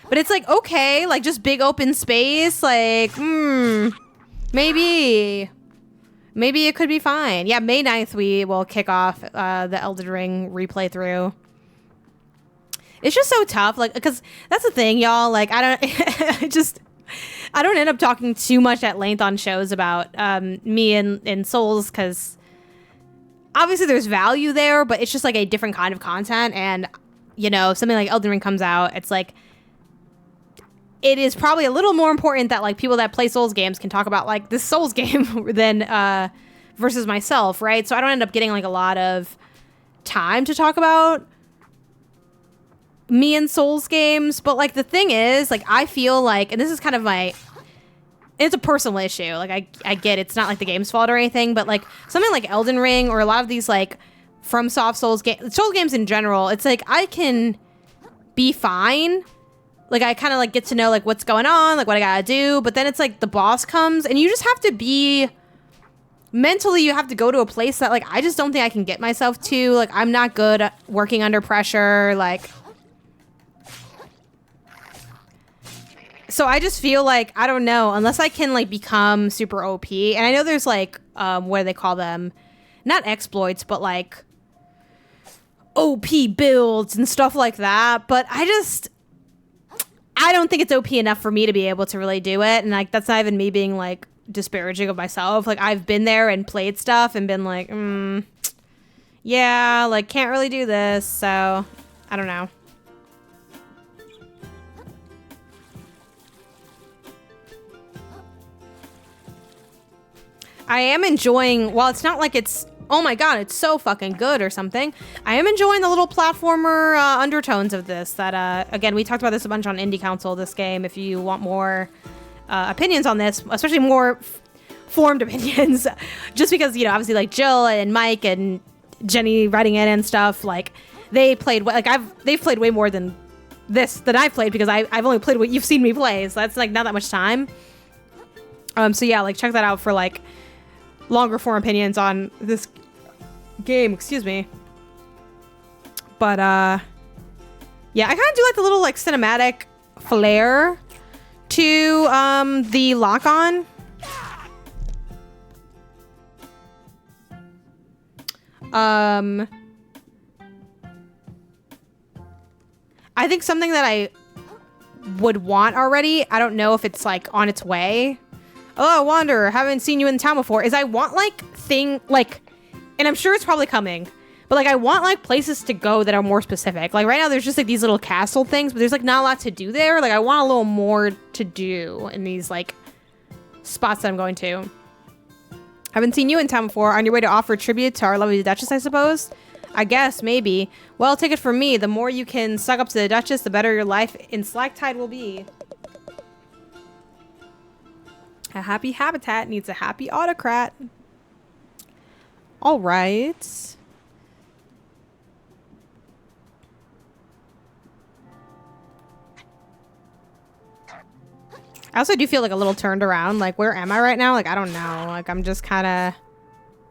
But it's like, okay, like just big open space. Like, maybe it could be fine. Yeah, May 9th, we will kick off the Elden Ring replay through. It's just so tough, like, because that's the thing, y'all. Like, I don't end up talking too much at length on shows about me and Souls, because obviously there's value there, but it's just like a different kind of content. And, you know, something like Elden Ring comes out, it's like, it is probably a little more important that like people that play Souls games can talk about like this Souls game than versus myself, right? So I don't end up getting like a lot of time to talk about me and Souls games. But like the thing is, like I feel like, and this is kind of it's a personal issue. Like I get it's not like the game's fault or anything, but like something like Elden Ring or a lot of these like FromSoft Souls games in general, it's like I can be fine. Like, I kind of, like, get to know, like, what's going on, like, what I gotta do. But then it's, like, the boss comes, and you just have to be... Mentally, you have to go to a place that, like, I just don't think I can get myself to. Like, I'm not good at working under pressure, like... So I just feel like, I don't know, unless I can, like, become super OP. And I know there's, like, what do they call them? Not exploits, but, like... OP builds and stuff like that. But I don't think it's OP enough for me to be able to really do it. And like, that's not even me being like disparaging of myself. Like I've been there and played stuff and been like, yeah, like can't really do this. So I don't know. I am enjoying, while it's not like it's, oh my god, it's so fucking good or something, I am enjoying the little platformer undertones of this that, again, we talked about this a bunch on Indie Council, this game. If you want more opinions on this, especially more formed opinions, just because, you know, obviously like Jill and Mike and Jenny writing in and stuff, like they played, like they've played way more than this that I've played, because I've only played what you've seen me play, so that's like not that much time. So yeah, like check that out for like longer form opinions on this game, excuse me. But yeah, I kind of do like the little like cinematic flair to the lock-on. I think something that I would want already, I don't know if it's like on its way. Oh, Wander, haven't seen you in town before. Is I want like and I'm sure it's probably coming, but like I want like places to go that are more specific. Like right now there's just like these little castle things, but there's like not a lot to do there. Like I want a little more to do in these like spots that I'm going to. Haven't seen you in town before. On your way to offer tribute to our lovely Duchess, I suppose. I guess, maybe. Well, take it from me. The more you can suck up to the Duchess, the better your life in Slacktide will be. A happy habitat needs a happy autocrat. All right. I also do feel like a little turned around. Like, where am I right now? Like, I don't know. Like, I'm just kind of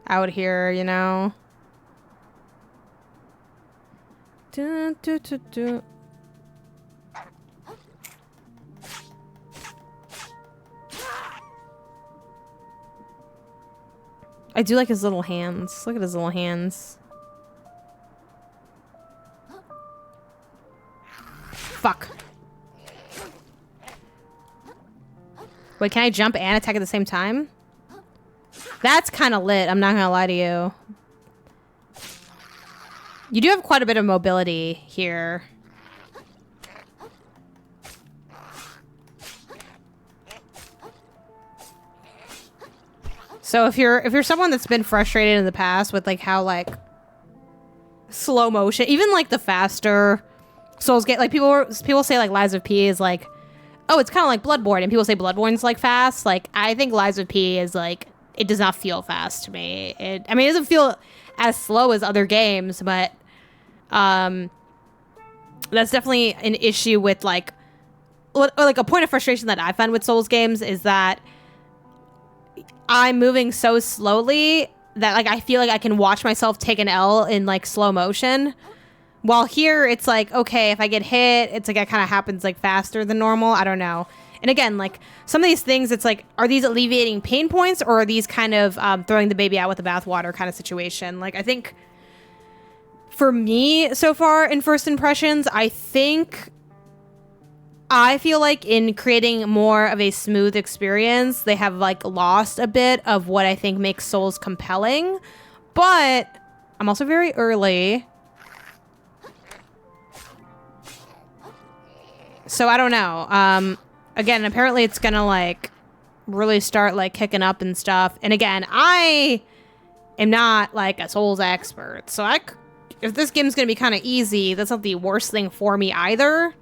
out here, you know? Dun, dun, dun, dun. I do like his little hands. Look at his little hands. Fuck. Wait, can I jump and attack at the same time? That's kind of lit, I'm not gonna lie to you. You do have quite a bit of mobility here. So if you're someone that's been frustrated in the past with like how like slow motion, even like the faster Souls get, like people say like Lies of P is like, oh, it's kind of like Bloodborne, and people say Bloodborne's like fast. Like, I think Lies of P is like, it does not feel fast to me. I mean, it doesn't feel as slow as other games, but that's definitely an issue with like, or like a point of frustration that I find with Souls games is that I'm moving so slowly that like I feel like I can watch myself take an L in like slow motion. While here, it's like, okay, if I get hit, it's like it kind of happens like faster than normal. I don't know. And again, like some of these things, it's like, are these alleviating pain points or are these kind of throwing the baby out with the bathwater kind of situation? Like, I think for me so far in first impressions, I feel like in creating more of a smooth experience, they have like lost a bit of what I think makes Souls compelling. But I'm also very early. So I don't know. Again, apparently it's gonna like really start like kicking up and stuff. And again, I am not like a Souls expert. So if this game's gonna be kind of easy, that's not the worst thing for me either.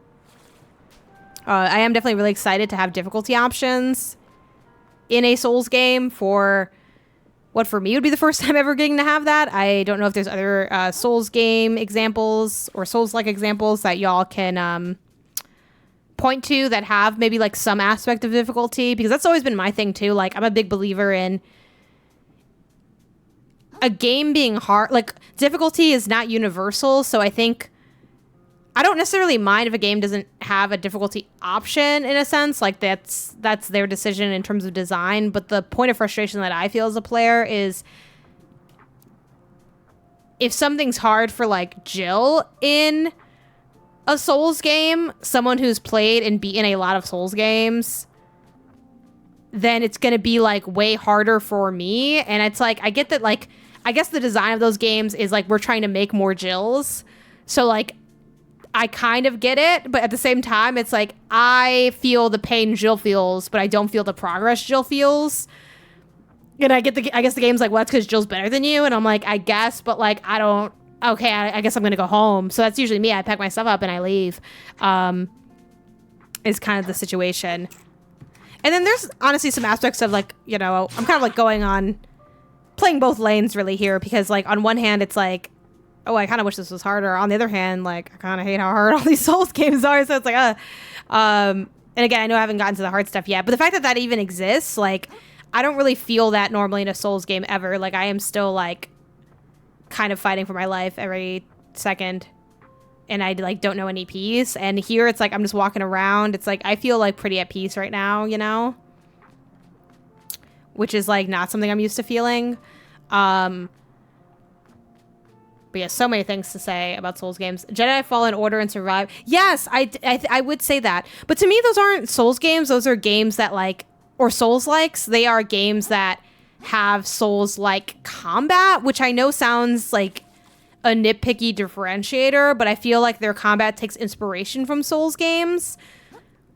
I am definitely really excited to have difficulty options in a Souls game for what for me would be the first time ever getting to have that. I don't know if there's other Souls game examples or Souls-like examples that y'all can point to that have maybe like some aspect of difficulty, because that's always been my thing too. Like, I'm a big believer in a game being hard. Like, difficulty is not universal, so I think I don't necessarily mind if a game doesn't have a difficulty option in a sense. Like, that's their decision in terms of design. But the point of frustration that I feel as a player is if something's hard for like Jill in a Souls game, someone who's played and beaten a lot of Souls games, then it's going to be like way harder for me. And it's like, I get that, like, I guess the design of those games is like, we're trying to make more Jills. So like, I kind of get it, but at the same time, it's like, I feel the pain Jill feels, but I don't feel the progress Jill feels. And I guess the game's like, well, that's because Jill's better than you. And I'm like, I guess, but like, I don't, okay, I guess I'm going to go home. So that's usually me. I pack my stuff up and I leave, is kind of the situation. And then there's honestly some aspects of like, you know, I'm kind of like playing both lanes really here, because like on one hand, it's like, oh, I kind of wish this was harder. On the other hand, like, I kind of hate how hard all these Souls games are. So it's like, and again, I know I haven't gotten to the hard stuff yet, but the fact that that even exists, like, I don't really feel that normally in a Souls game ever. Like, I am still like kind of fighting for my life every second, and I like don't know any peace. And here it's like I'm just walking around. It's like I feel like pretty at peace right now, you know, which is like not something I'm used to feeling. But yeah, so many things to say about Souls games. Jedi Fallen Order and Survive. Yes, I would say that. But to me, those aren't Souls games. Those are games that like, or Souls-likes. They are games that have Souls-like combat, which I know sounds like a nitpicky differentiator, but I feel like their combat takes inspiration from Souls games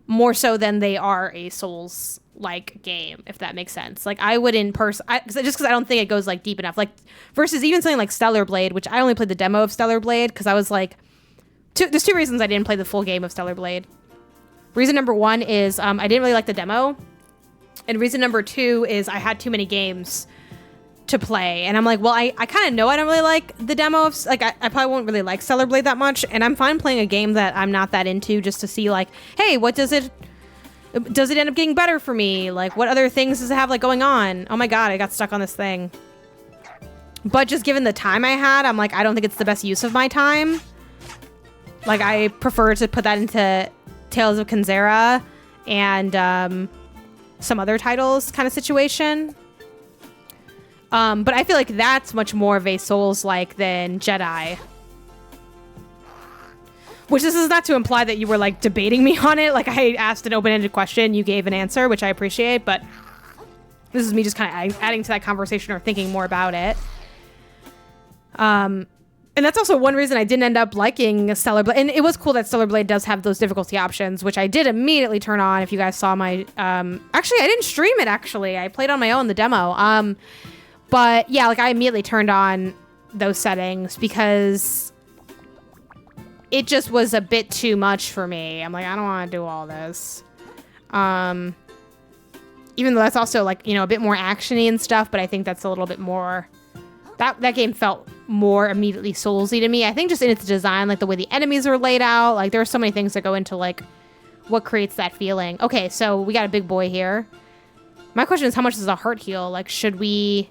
more so than they are a Souls like game, if that makes sense. Like I wouldn't just because I don't think it goes like deep enough. Like versus even something like Stellar Blade, which I only played the demo of Stellar Blade because I was like, there's two reasons I didn't play the full game of Stellar Blade. Reason number one is I didn't really like the demo, and reason number two is I had too many games to play, and I'm like, well, I kind of know I don't really like the demo of, like, I probably won't really like Stellar Blade that much, and I'm fine playing a game that I'm not that into just to see, like, hey, what does it end up getting better for me? Like, what other things does it have, like, going on? Oh my god, I got stuck on this thing. But just given the time I had, I'm like, I don't think it's the best use of my time. Like, I prefer to put that into Tales of Kenzera and some other titles kind of situation. But I feel like that's much more of a Souls-like than Jedi. Which this is not to imply that you were, like, debating me on it. Like, I asked an open-ended question, you gave an answer, which I appreciate, but this is me just kind of adding to that conversation or thinking more about it. And that's also one reason I didn't end up liking Stellar Blade. And it was cool that Stellar Blade does have those difficulty options, which I did immediately turn on. If you guys saw my... actually, I didn't stream it, actually. I played on my own, the demo. But, yeah, like, I immediately turned on those settings because it just was a bit too much for me. I'm like, I don't want to do all this. Even though that's also, like, you know, a bit more action-y and stuff, but I think that's a little bit more... That game felt more immediately Soulsy to me. I think just in its design, like the way the enemies are laid out, like there are so many things that go into like what creates that feeling. Okay, so we got a big boy here. My question is, how much does a heart heal? Like, should we...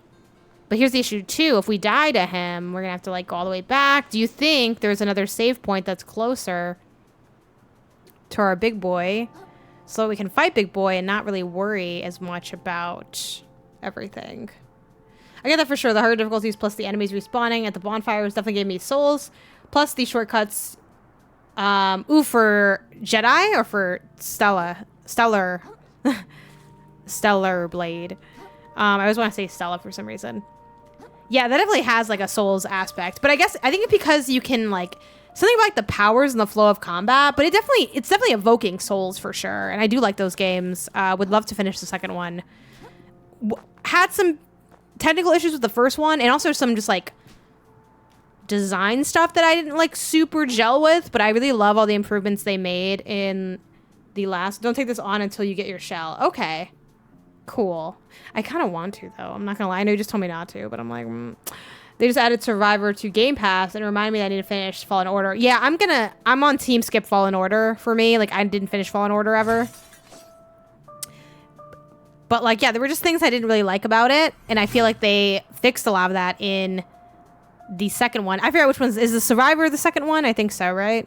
But here's the issue too. If we die to him, we're gonna have to like go all the way back. Do you think there's another save point that's closer to our big boy so that we can fight big boy and not really worry as much about everything? I get that for sure. The harder difficulties plus the enemies respawning at the bonfires definitely gave me souls. Plus the shortcuts. For Jedi or for Stellar Blade. I always want to say Stella for some reason. Yeah, that definitely has like a souls aspect. But I think it's because you can like something about like the powers and the flow of combat. But it's definitely evoking souls for sure. And I do like those games. Would love to finish the second one. Had some technical issues with the first one, and also some just like design stuff that I didn't like super gel with, but I really love all the improvements they made in the last. Don't take this on until you get your shell. Okay, cool. I kind of want to though. I'm not gonna lie. I know you just told me not to, but I'm like, they just added Survivor to Game Pass and reminded me that I need to finish Fallen Order. Yeah, I'm on team skip Fallen Order for me. Like I didn't finish Fallen Order ever. But, like, yeah, there were just things I didn't really like about it. And I feel like they fixed a lot of that in the second one. I forget which one. Is the Survivor the second one? I think so, right?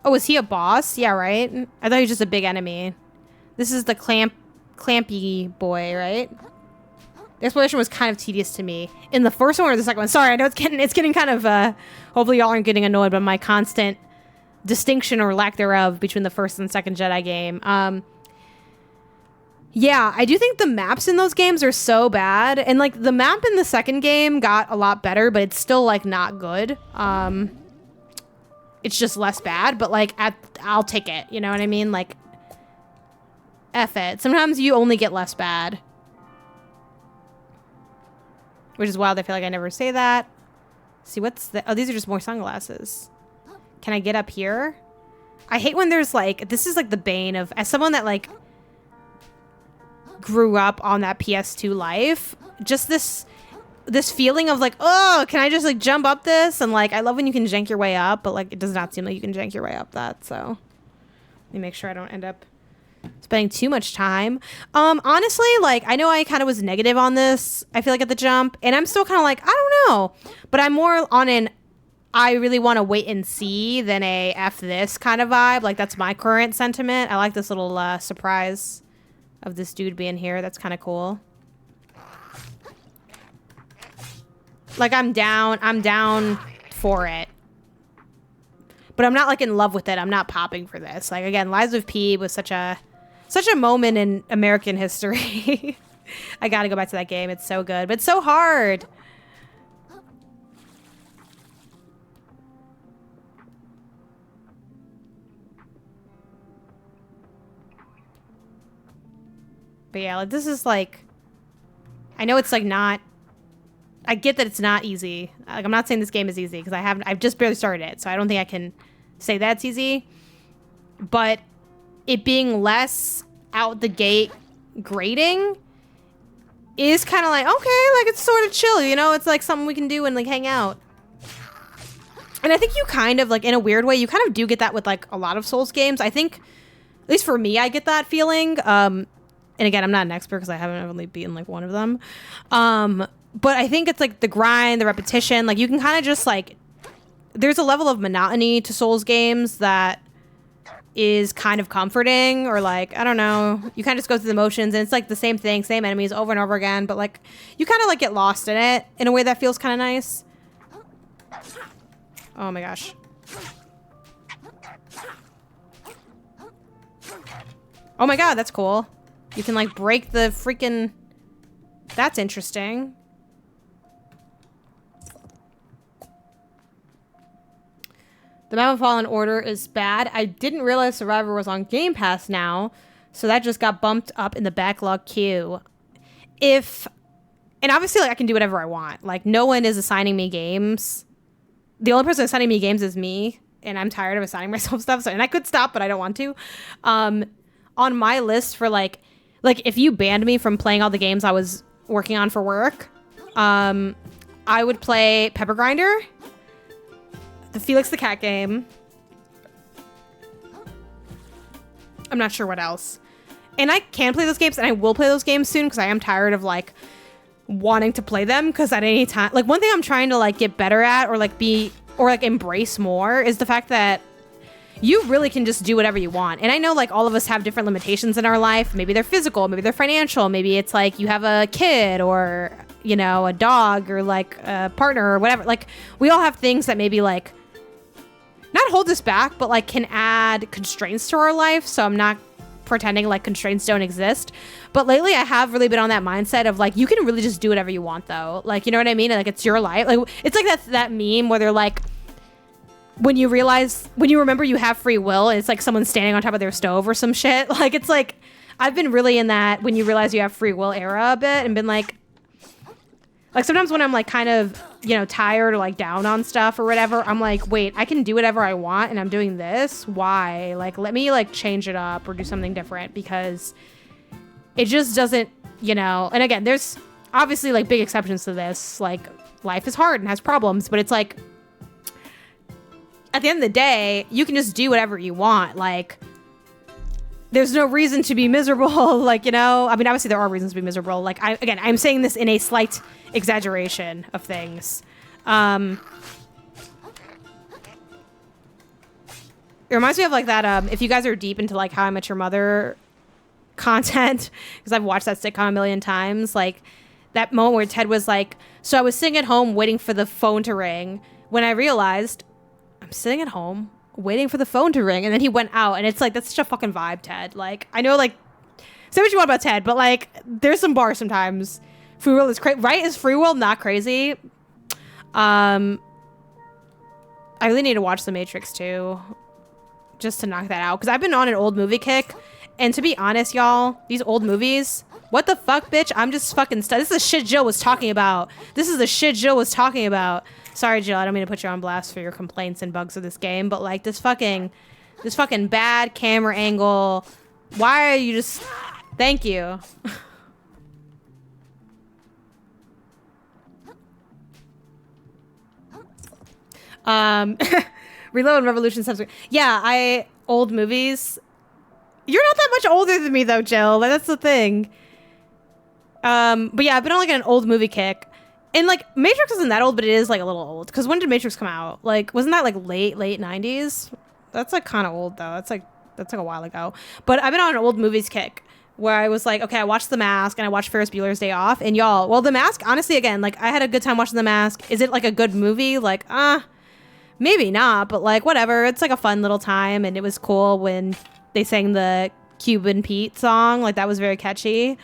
Oh, is he a boss? Yeah, right? I thought he was just a big enemy. This is the Clampy boy, right? The exploration was kind of tedious to me. In the first one or the second one? Sorry, I know it's getting kind of, hopefully y'all aren't getting annoyed by my constant distinction or lack thereof between the first and second Jedi game. Yeah, I do think the maps in those games are so bad. And, like, the map in the second game got a lot better, but it's still, like, not good. It's just less bad, but, like, I'll take it. You know what I mean? Like, F it. Sometimes you only get less bad. Which is wild. I feel like I never say that. See, what's the... Oh, these are just more sunglasses. Can I get up here? I hate when there's, like... This is, like, the bane of... As someone that, like, grew up on that PS2 life, just this feeling of, like, oh, can I just, like, jump up this? And, like, I love when you can jank your way up, but, like, it does not seem like you can jank your way up that, so... Let me make sure I don't end up spending too much time. Honestly, like, I know I kind of was negative on this, I feel like, at the jump, and I'm still kind of like, I don't know, but I'm more on an I really want to wait and see than a F this kind of vibe. Like, that's my current sentiment. I like this little surprise of this dude being here. That's kind of cool. Like, I'm down for it. But I'm not, like, in love with it. I'm not popping for this. Like, again, Lives of P was such a moment in American history. I gotta go back to that game. It's so good, but it's so hard. But yeah, like, this is like, I know it's like not, I get that it's not easy. Like, I'm not saying this game is easy because I've just barely started it. So I don't think I can say that's easy. But it being less out the gate grating is kind of like, okay, like it's sort of chill, you know? It's like something we can do and like hang out. And I think you kind of like, in a weird way, you kind of do get that with like a lot of Souls games. I think, at least for me, I get that feeling. And again, I'm not an expert because I haven't only beaten like one of them. But I think it's like the grind, the repetition, like you can kind of just like, there's a level of monotony to Souls games that is kind of comforting, or like, I don't know, you kind of just go through the motions and it's like the same thing, same enemies over and over again, but like you kind of like get lost in it in a way that feels kind of nice. Oh my gosh. Oh my god, that's cool. You can like break the freaking... That's interesting. The Map of Fallen Order is bad. I didn't realize Survivor was on Game Pass now, so that just got bumped up in the backlog queue. And obviously, like, I can do whatever I want. Like, no one is assigning me games. The only person assigning me games is me, and I'm tired of assigning myself stuff. So, and I could stop, but I don't want to. On my list for like if you banned me from playing all the games I was working on for work, I would play Pepper Grinder, the Felix the Cat game. I'm not sure what else. And I can play those games, and I will play those games soon because I am tired of like wanting to play them, because at any time, like, one thing I'm trying to like get better at or like embrace more is the fact that you really can just do whatever you want. And I know like all of us have different limitations in our life. Maybe they're physical, maybe they're financial, maybe it's like you have a kid or, you know, a dog or like a partner or whatever. Like, we all have things that maybe like not hold us back, but like can add constraints to our life. So I'm not pretending like constraints don't exist. But lately I have really been on that mindset of like, you can really just do whatever you want though. Like, you know what I mean? Like, it's your life. Like, it's like that meme where they're like, when you remember you have free will, and it's like someone standing on top of their stove or some shit. Like, it's like, I've been really in that when you realize you have free will era a bit, and been like sometimes when I'm like kind of, you know, tired or like down on stuff or whatever, I'm like, wait, I can do whatever I want and I'm doing this. Why? Like, let me like change it up or do something different, because it just doesn't, you know, and again, there's obviously like big exceptions to this. Like, life is hard and has problems, but it's like, at the end of the day, you can just do whatever you want. Like, there's no reason to be miserable. Like, you know, I mean, obviously there are reasons to be miserable. Like, I'm saying this in a slight exaggeration of things. It reminds me of like that, if you guys are deep into like How I Met Your Mother content, because I've watched that sitcom a million times, like that moment where Ted was like, so I was sitting at home waiting for the phone to ring when I realized I'm sitting at home waiting for the phone to ring, and then he went out, and it's like, that's such a fucking vibe, Ted. Like, I know, like, say what you want about Ted, but like, there's some bars sometimes. Free will is crazy, right? Is free will not crazy? I really need to watch The Matrix too, just to knock that out, because I've been on an old movie kick, and to be honest, y'all, these old movies, what the fuck, bitch? I'm just fucking this is the shit Jill was talking about. Sorry, Jill, I don't mean to put you on blast for your complaints and bugs of this game, but like this fucking bad camera angle. Why are you just... Thank you. Reload and Revolution subsequent. Yeah, old movies. You're not that much older than me though, Jill. Like, that's the thing. But yeah, I've been on like an old movie kick. And like, Matrix isn't that old, but it is like a little old. Because when did Matrix come out? Like, wasn't that like late 90s? That's like kind of old though. That's like a while ago. But I've been on an old movies kick where I was like, okay, I watched The Mask and I watched Ferris Bueller's Day Off. And y'all, well, The Mask, honestly, again, like I had a good time watching The Mask. Is it like a good movie? Like, maybe not, but like whatever. It's like a fun little time. And it was cool when they sang the Cuban Pete song. Like, that was very catchy.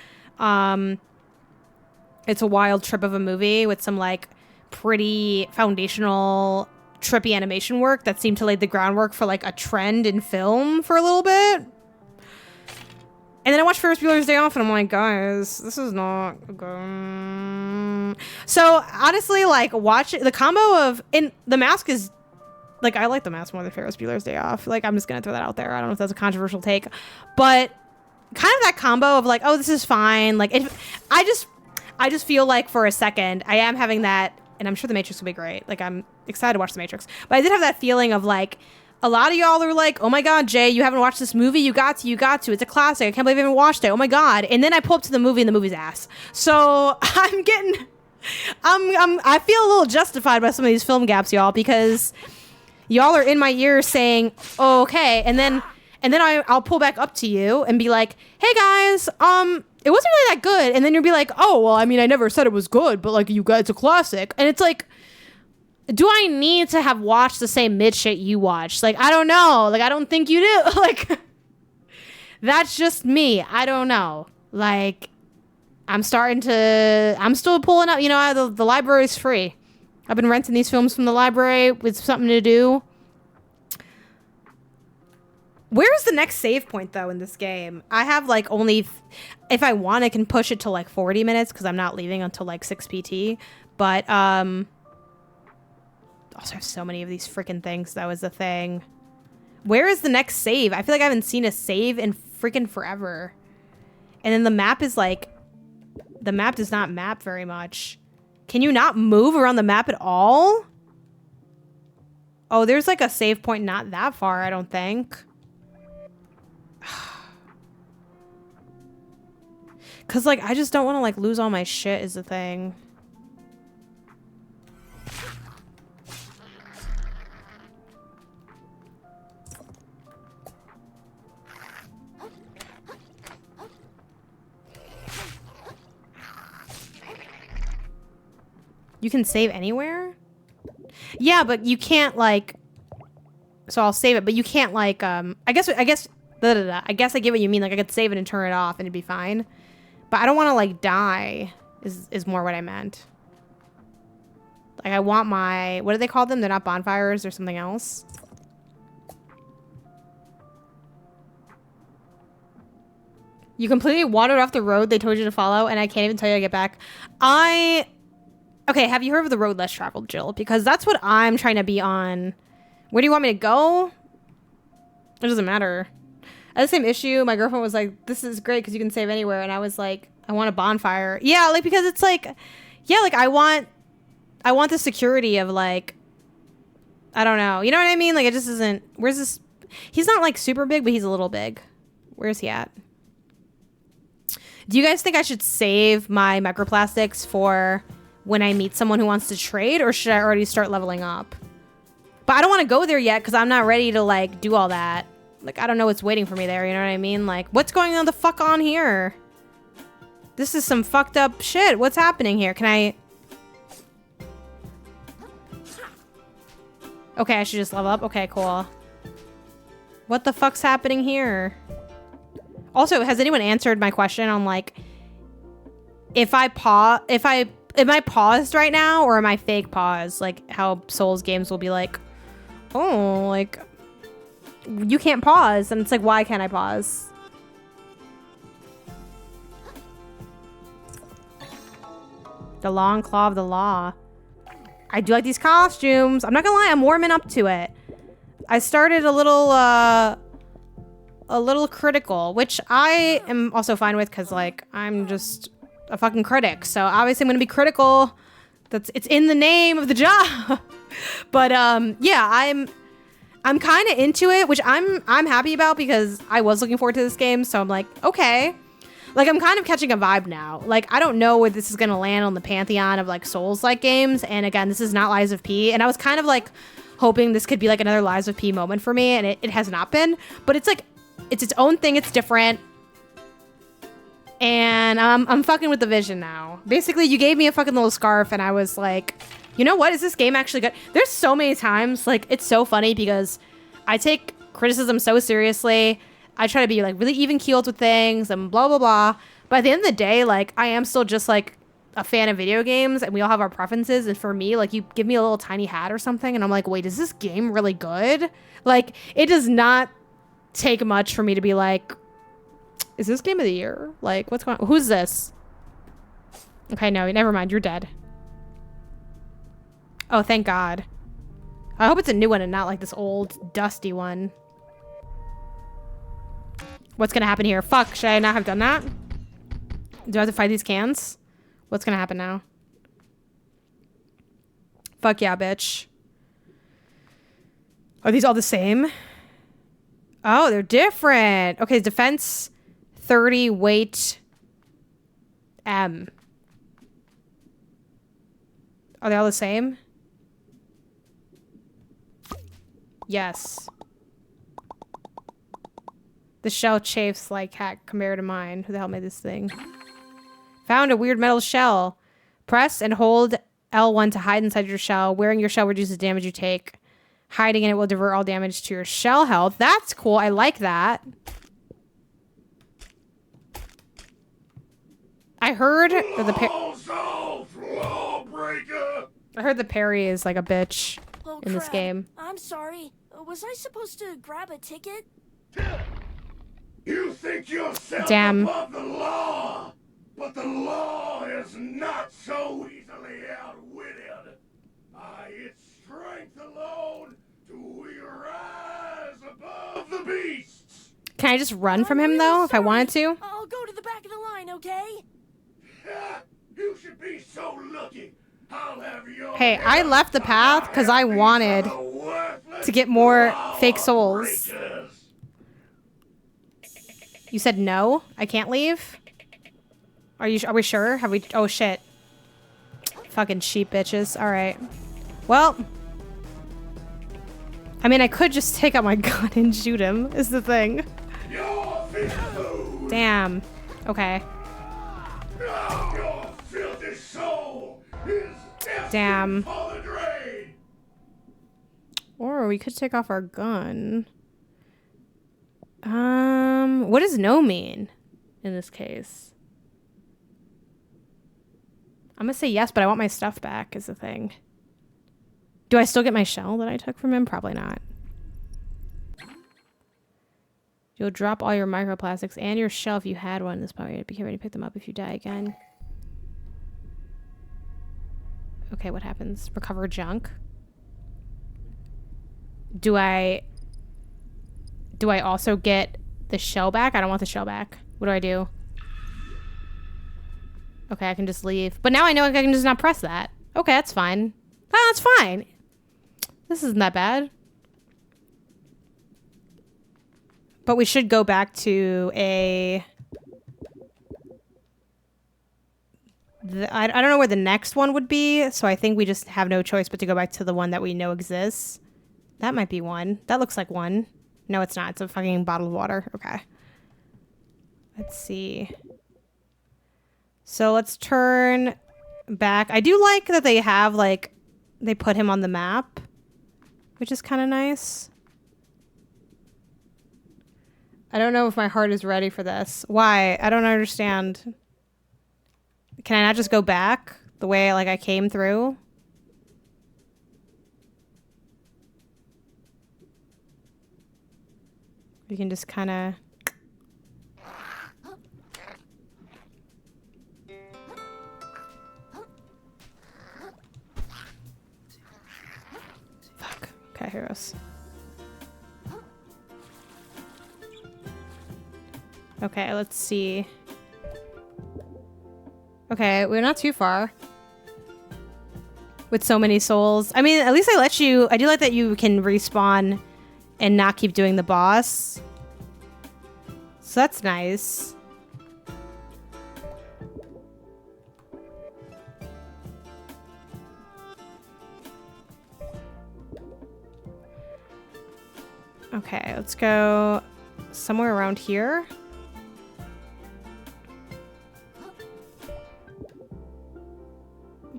it's a wild trip of a movie with some like pretty foundational trippy animation work that seemed to lay the groundwork for like a trend in film for a little bit. And then I watched Ferris Bueller's Day Off and I'm like, guys, this is not good. So honestly, like watch the combo of, and The Mask is like, I like The Mask more than Ferris Bueller's Day Off. Like, I'm just gonna throw that out there. I don't know if that's a controversial take, but kind of that combo of like, oh, this is fine. Like, I just feel like for a second I am having that, and I'm sure The Matrix will be great. Like, I'm excited to watch The Matrix, but I did have that feeling of like, a lot of y'all are like, oh my God, Jay, you haven't watched this movie? You got to. It's a classic. I can't believe you haven't watched it. Oh my God. And then I pull up to the movie and the movie's ass. So I feel a little justified by some of these film gaps, y'all, because y'all are in my ear saying, oh, okay. And then I'll pull back up to you and be like, hey guys, it wasn't really that good. And then you'll be like, oh, well, I mean, I never said it was good, but like, you guys, it's a classic. And it's like, do I need to have watched the same mid shit you watched? Like, I don't know. Like, I don't think you do. Like, that's just me. I don't know. Like, I'm still pulling up, you know, the library is free. I've been renting these films from the library with something to do. Where's the next save point, though, in this game? I have, like, only... If I want, I can push it to, like, 40 minutes, because I'm not leaving until, like, 6 PT. But, also have so many of these freaking things. That was the thing. Where is the next save? I feel like I haven't seen a save in freaking forever. And then the map is like... The map does not map very much. Can you not move around the map at all? Oh, there's like a save point not that far, I don't think. Cause like, I just don't want to like lose all my shit is the thing. You can save anywhere? Yeah, but you can't like... So I'll save it, but you can't like, I guess I get what you mean. Like I could save it and turn it off and it'd be fine. But I don't want to like die is more what I meant. Like I want my, what do they call them? They're not bonfires or something else. You completely wandered off the road they told you to follow and I can't even tell you to get back. Okay, have you heard of the road less traveled, Jill? Because that's what I'm trying to be on. Where do you want me to go? It doesn't matter. I had the same issue. My girlfriend was like, this is great because you can save anywhere. And I was like, I want a bonfire. Yeah, like, because it's like, yeah, like, I want the security of, like, I don't know. You know what I mean? Like, it just isn't, where's this? He's not, like, super big, but he's a little big. Where's he at? Do you guys think I should save my microplastics for when I meet someone who wants to trade, or should I already start leveling up? But I don't want to go there yet because I'm not ready to like do all that. Like, I don't know what's waiting for me there, you know what I mean? Like, what's going on the fuck on here? This is some fucked up shit. What's happening here? Can I... Okay, I should just level up. Okay, cool. What the fuck's happening here? Also, has anyone answered my question on like, am I paused right now or am I fake paused? Like how Souls games will be like, oh, like you can't pause. And it's like, why can't I pause? The long claw of the law. I do like these costumes. I'm not gonna lie, I'm warming up to it. I started a little critical, which I am also fine with because like I'm just a fucking critic. So obviously I'm gonna be critical. It's in the name of the job. But yeah, I'm kind of into it, which I'm happy about because I was looking forward to this game. So I'm like, okay. Like, I'm kind of catching a vibe now. Like, I don't know where this is going to land on the pantheon of, like, Souls-like games. And, again, this is not Lies of P. And I was kind of, like, hoping this could be, like, another Lies of P moment for me. And it has not been. But it's, like, it's its own thing. It's different. And I'm fucking with the vision now. Basically, you gave me a fucking little scarf. And I was like, you know what? Is this game actually good? There's so many times. Like, it's so funny because I take criticism so seriously. I try to be like really even keeled with things and blah, blah, blah. But at the end of the day, like I am still just like a fan of video games and we all have our preferences. And for me, like, you give me a little tiny hat or something and I'm like, wait, is this game really good? Like, it does not take much for me to be like, is this game of the year? Like, what's going on? Who's this? Okay, no, never mind. You're dead. Oh, thank God. I hope it's a new one and not like this old, dusty one. What's gonna happen here? Fuck, should I not have done that? Do I have to fight these cans? What's gonna happen now? Fuck yeah, bitch. Are these all the same? Oh, they're different. Okay, defense 30, weight M. Are they all the same? Yes. The shell chafes like heck compared to mine. Who the hell made this thing? Found a weird metal shell. Press and hold L1 to hide inside your shell. Wearing your shell reduces damage you take. Hiding in it will divert all damage to your shell health. That's cool. I like that. I heard the parry is like a bitch in this game. I'm sorry. Was I supposed to grab a ticket? You think yourself Damn. above the law, but the law is not so easily outwitted. By its strength alone do we rise above the beasts. Can I just run from him though if I wanted to? I'll go to the back of the line, okay? You should be so lucky. I'll have your Hey, I left the path because I wanted to get more fake souls. You said no? I can't leave? Are we sure? Have we? Oh shit. Fucking sheep bitches. Alright. Well. I mean, I could just take out my gun and shoot him, is the thing. Damn. Okay. Damn. Or we could take off our gun. What does no mean in this case? I'm gonna say yes, but I want my stuff back is the thing. Do I still get my shell that I took from him? Probably not. You'll drop all your microplastics and your shell if you had one. This probably be ready to pick them up if you die again. Okay, what happens? Recover junk. Do I also get the shell back? I don't want the shell back. What do I do? Okay, I can just leave. But now I know I can just not press that. Okay, that's fine. Oh, that's fine. This isn't that bad. But we should go back to a... I don't know where the next one would be, so I think we just have no choice but to go back to the one that we know exists. That might be one. That looks like one. No, it's not. It's a fucking bottle of water. Okay. Let's see. So let's turn back. I do like that they have, like, they put him on the map, which is kind of nice. I don't know if my heart is ready for this. Why? I don't understand. Can I not just go back the way, like, I came through? You can just kind of... Fuck. Okay, here goes. Okay, let's see. Okay, we're not too far. With so many souls. I mean, at least I let you... I do like that you can respawn and not keep doing the boss. So that's nice. Okay, let's go somewhere around here.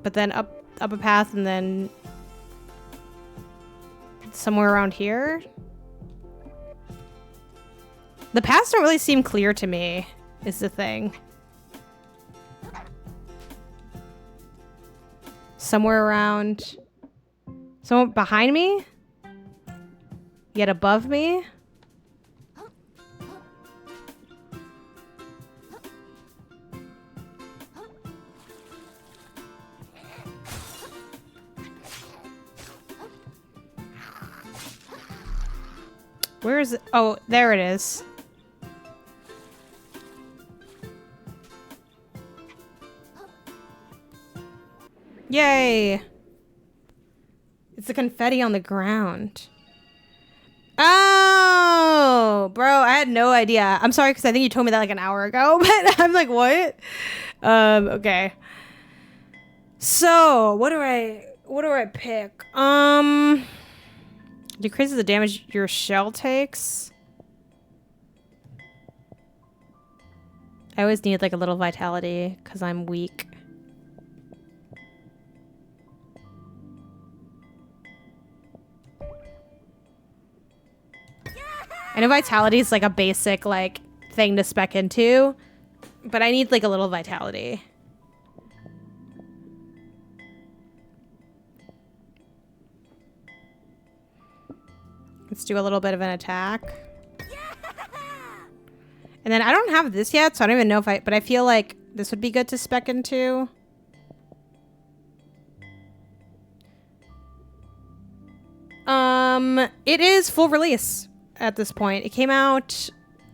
But then up a path and then somewhere around here. The paths don't really seem clear to me, is the thing. somewhere around... Someone behind me? Yet above me? Where is it? Oh, there it is. Yay! It's the confetti on the ground. Oh, bro, I had no idea. I'm sorry, because I think you told me that like an hour ago, but I'm like, what? Okay. So, what do I pick? Decreases the damage your shell takes. I always need like a little vitality because I'm weak. I know vitality is like a basic like thing to spec into, but I need like a little vitality. Let's do a little bit of an attack. And then I don't have this yet, so I don't even know if but I feel like this would be good to spec into. It is full release at this point. It came out,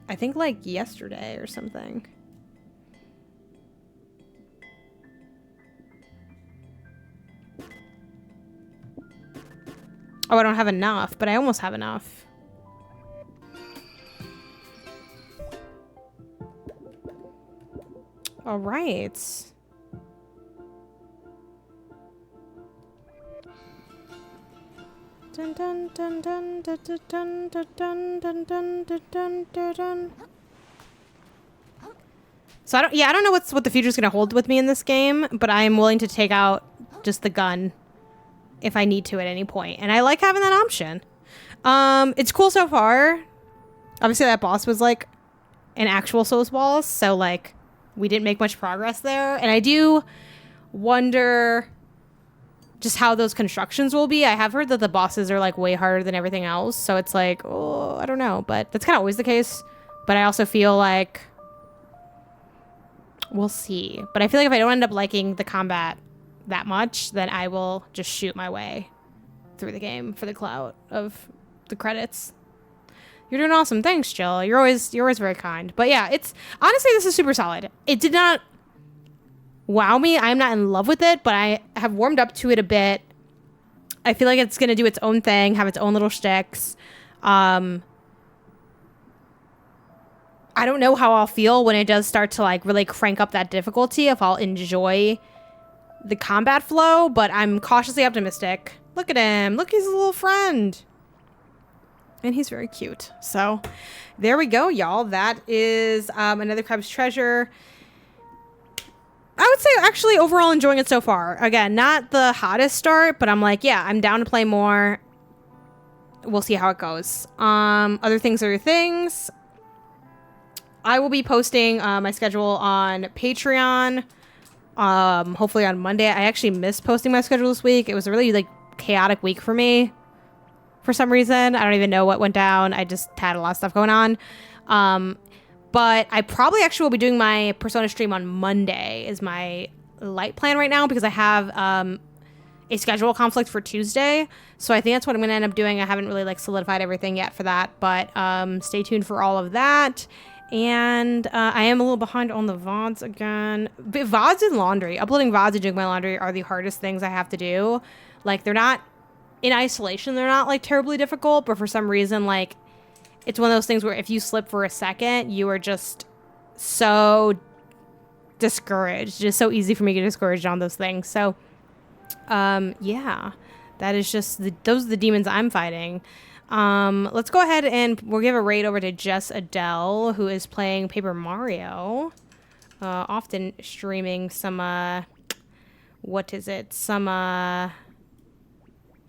I think, like yesterday or something. Oh, I don't have enough, but I almost have enough. All right. Dun, dun, dun, dun, dun, dun, dun, dun, dun, dun, dun, dun, dun. So I don't know what the future's gonna hold with me in this game, but I am willing to take out just the gun if I need to at any point. And I like having that option. It's cool so far. Obviously that boss was like an actual Souls boss, so like we didn't make much progress there. And I do wonder just how those constructions will be. I have heard that the bosses are like way harder than everything else, so it's like, oh, I don't know, but that's kind of always the case. But I also feel like we'll see. But I feel like if I don't end up liking the combat that much, then I will just shoot my way through the game for the clout of the credits. You're doing awesome. Thanks, Jill. You're always very kind. But yeah, it's honestly, this is super solid. It did not wow me. I'm not in love with it, but I have warmed up to it a bit. I feel like it's going to do its own thing, have its own little shticks. I don't know how I'll feel when it does start to like really crank up that difficulty, if I'll enjoy the combat flow, but I'm cautiously optimistic. Look at him. Look, he's a little friend. And he's very cute. So there we go, y'all. That is another Crab's Treasure. I would say actually overall enjoying it so far. Again, not the hottest start, but I'm like, yeah, I'm down to play more. We'll see how it goes. Other things are things. I will be posting my schedule on Patreon. Hopefully on Monday. I actually missed posting my schedule this week. It was a really like chaotic week for me. For some reason, I don't even know what went down. I just had a lot of stuff going on. But I probably actually will be doing my Persona stream on Monday is my light plan right now, because I have a schedule conflict for Tuesday. So I think that's what I'm going to end up doing. I haven't really like solidified everything yet for that, but stay tuned for all of that. And I am a little behind on the VODs again. But VODs and laundry. Uploading VODs and doing my laundry are the hardest things I have to do. Like, they're not, in isolation, they're not like terribly difficult, but for some reason, like, it's one of those things where if you slip for a second, you are just so discouraged. It's so easy for me to get discouraged on those things. So, yeah, that is just, those are the demons I'm fighting. Let's go ahead and we'll give a raid over to Jess Adele, who is playing Paper Mario. Often streaming some, what is it? Some,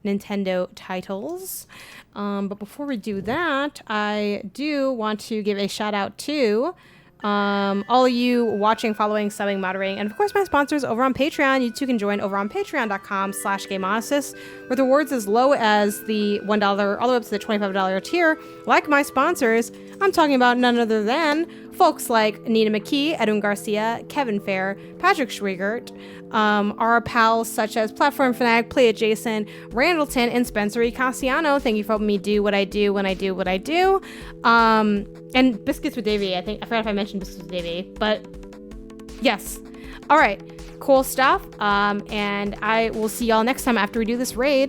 Nintendo titles. But before we do that, I do want to give a shout out to all of you watching, following, subbing, moderating, and of course my sponsors over on Patreon. You too can join over on patreon.com/GameOnasis with rewards as low as the $1 all the way up to the $25 tier. Like my sponsors, I'm talking about none other than folks like Nina McKee, Edwin Garcia, Kevin Fair, Patrick Schweigert, our pals such as Platform Fanatic, PlayItJason, Randleton, and Spencer icasiano. Thank you for helping me do what I do when I do what I do. And Biscuits with Davey. I forgot if I mentioned Biscuits with Davey, but yes. All right, cool stuff. And I will see y'all next time after we do this raid.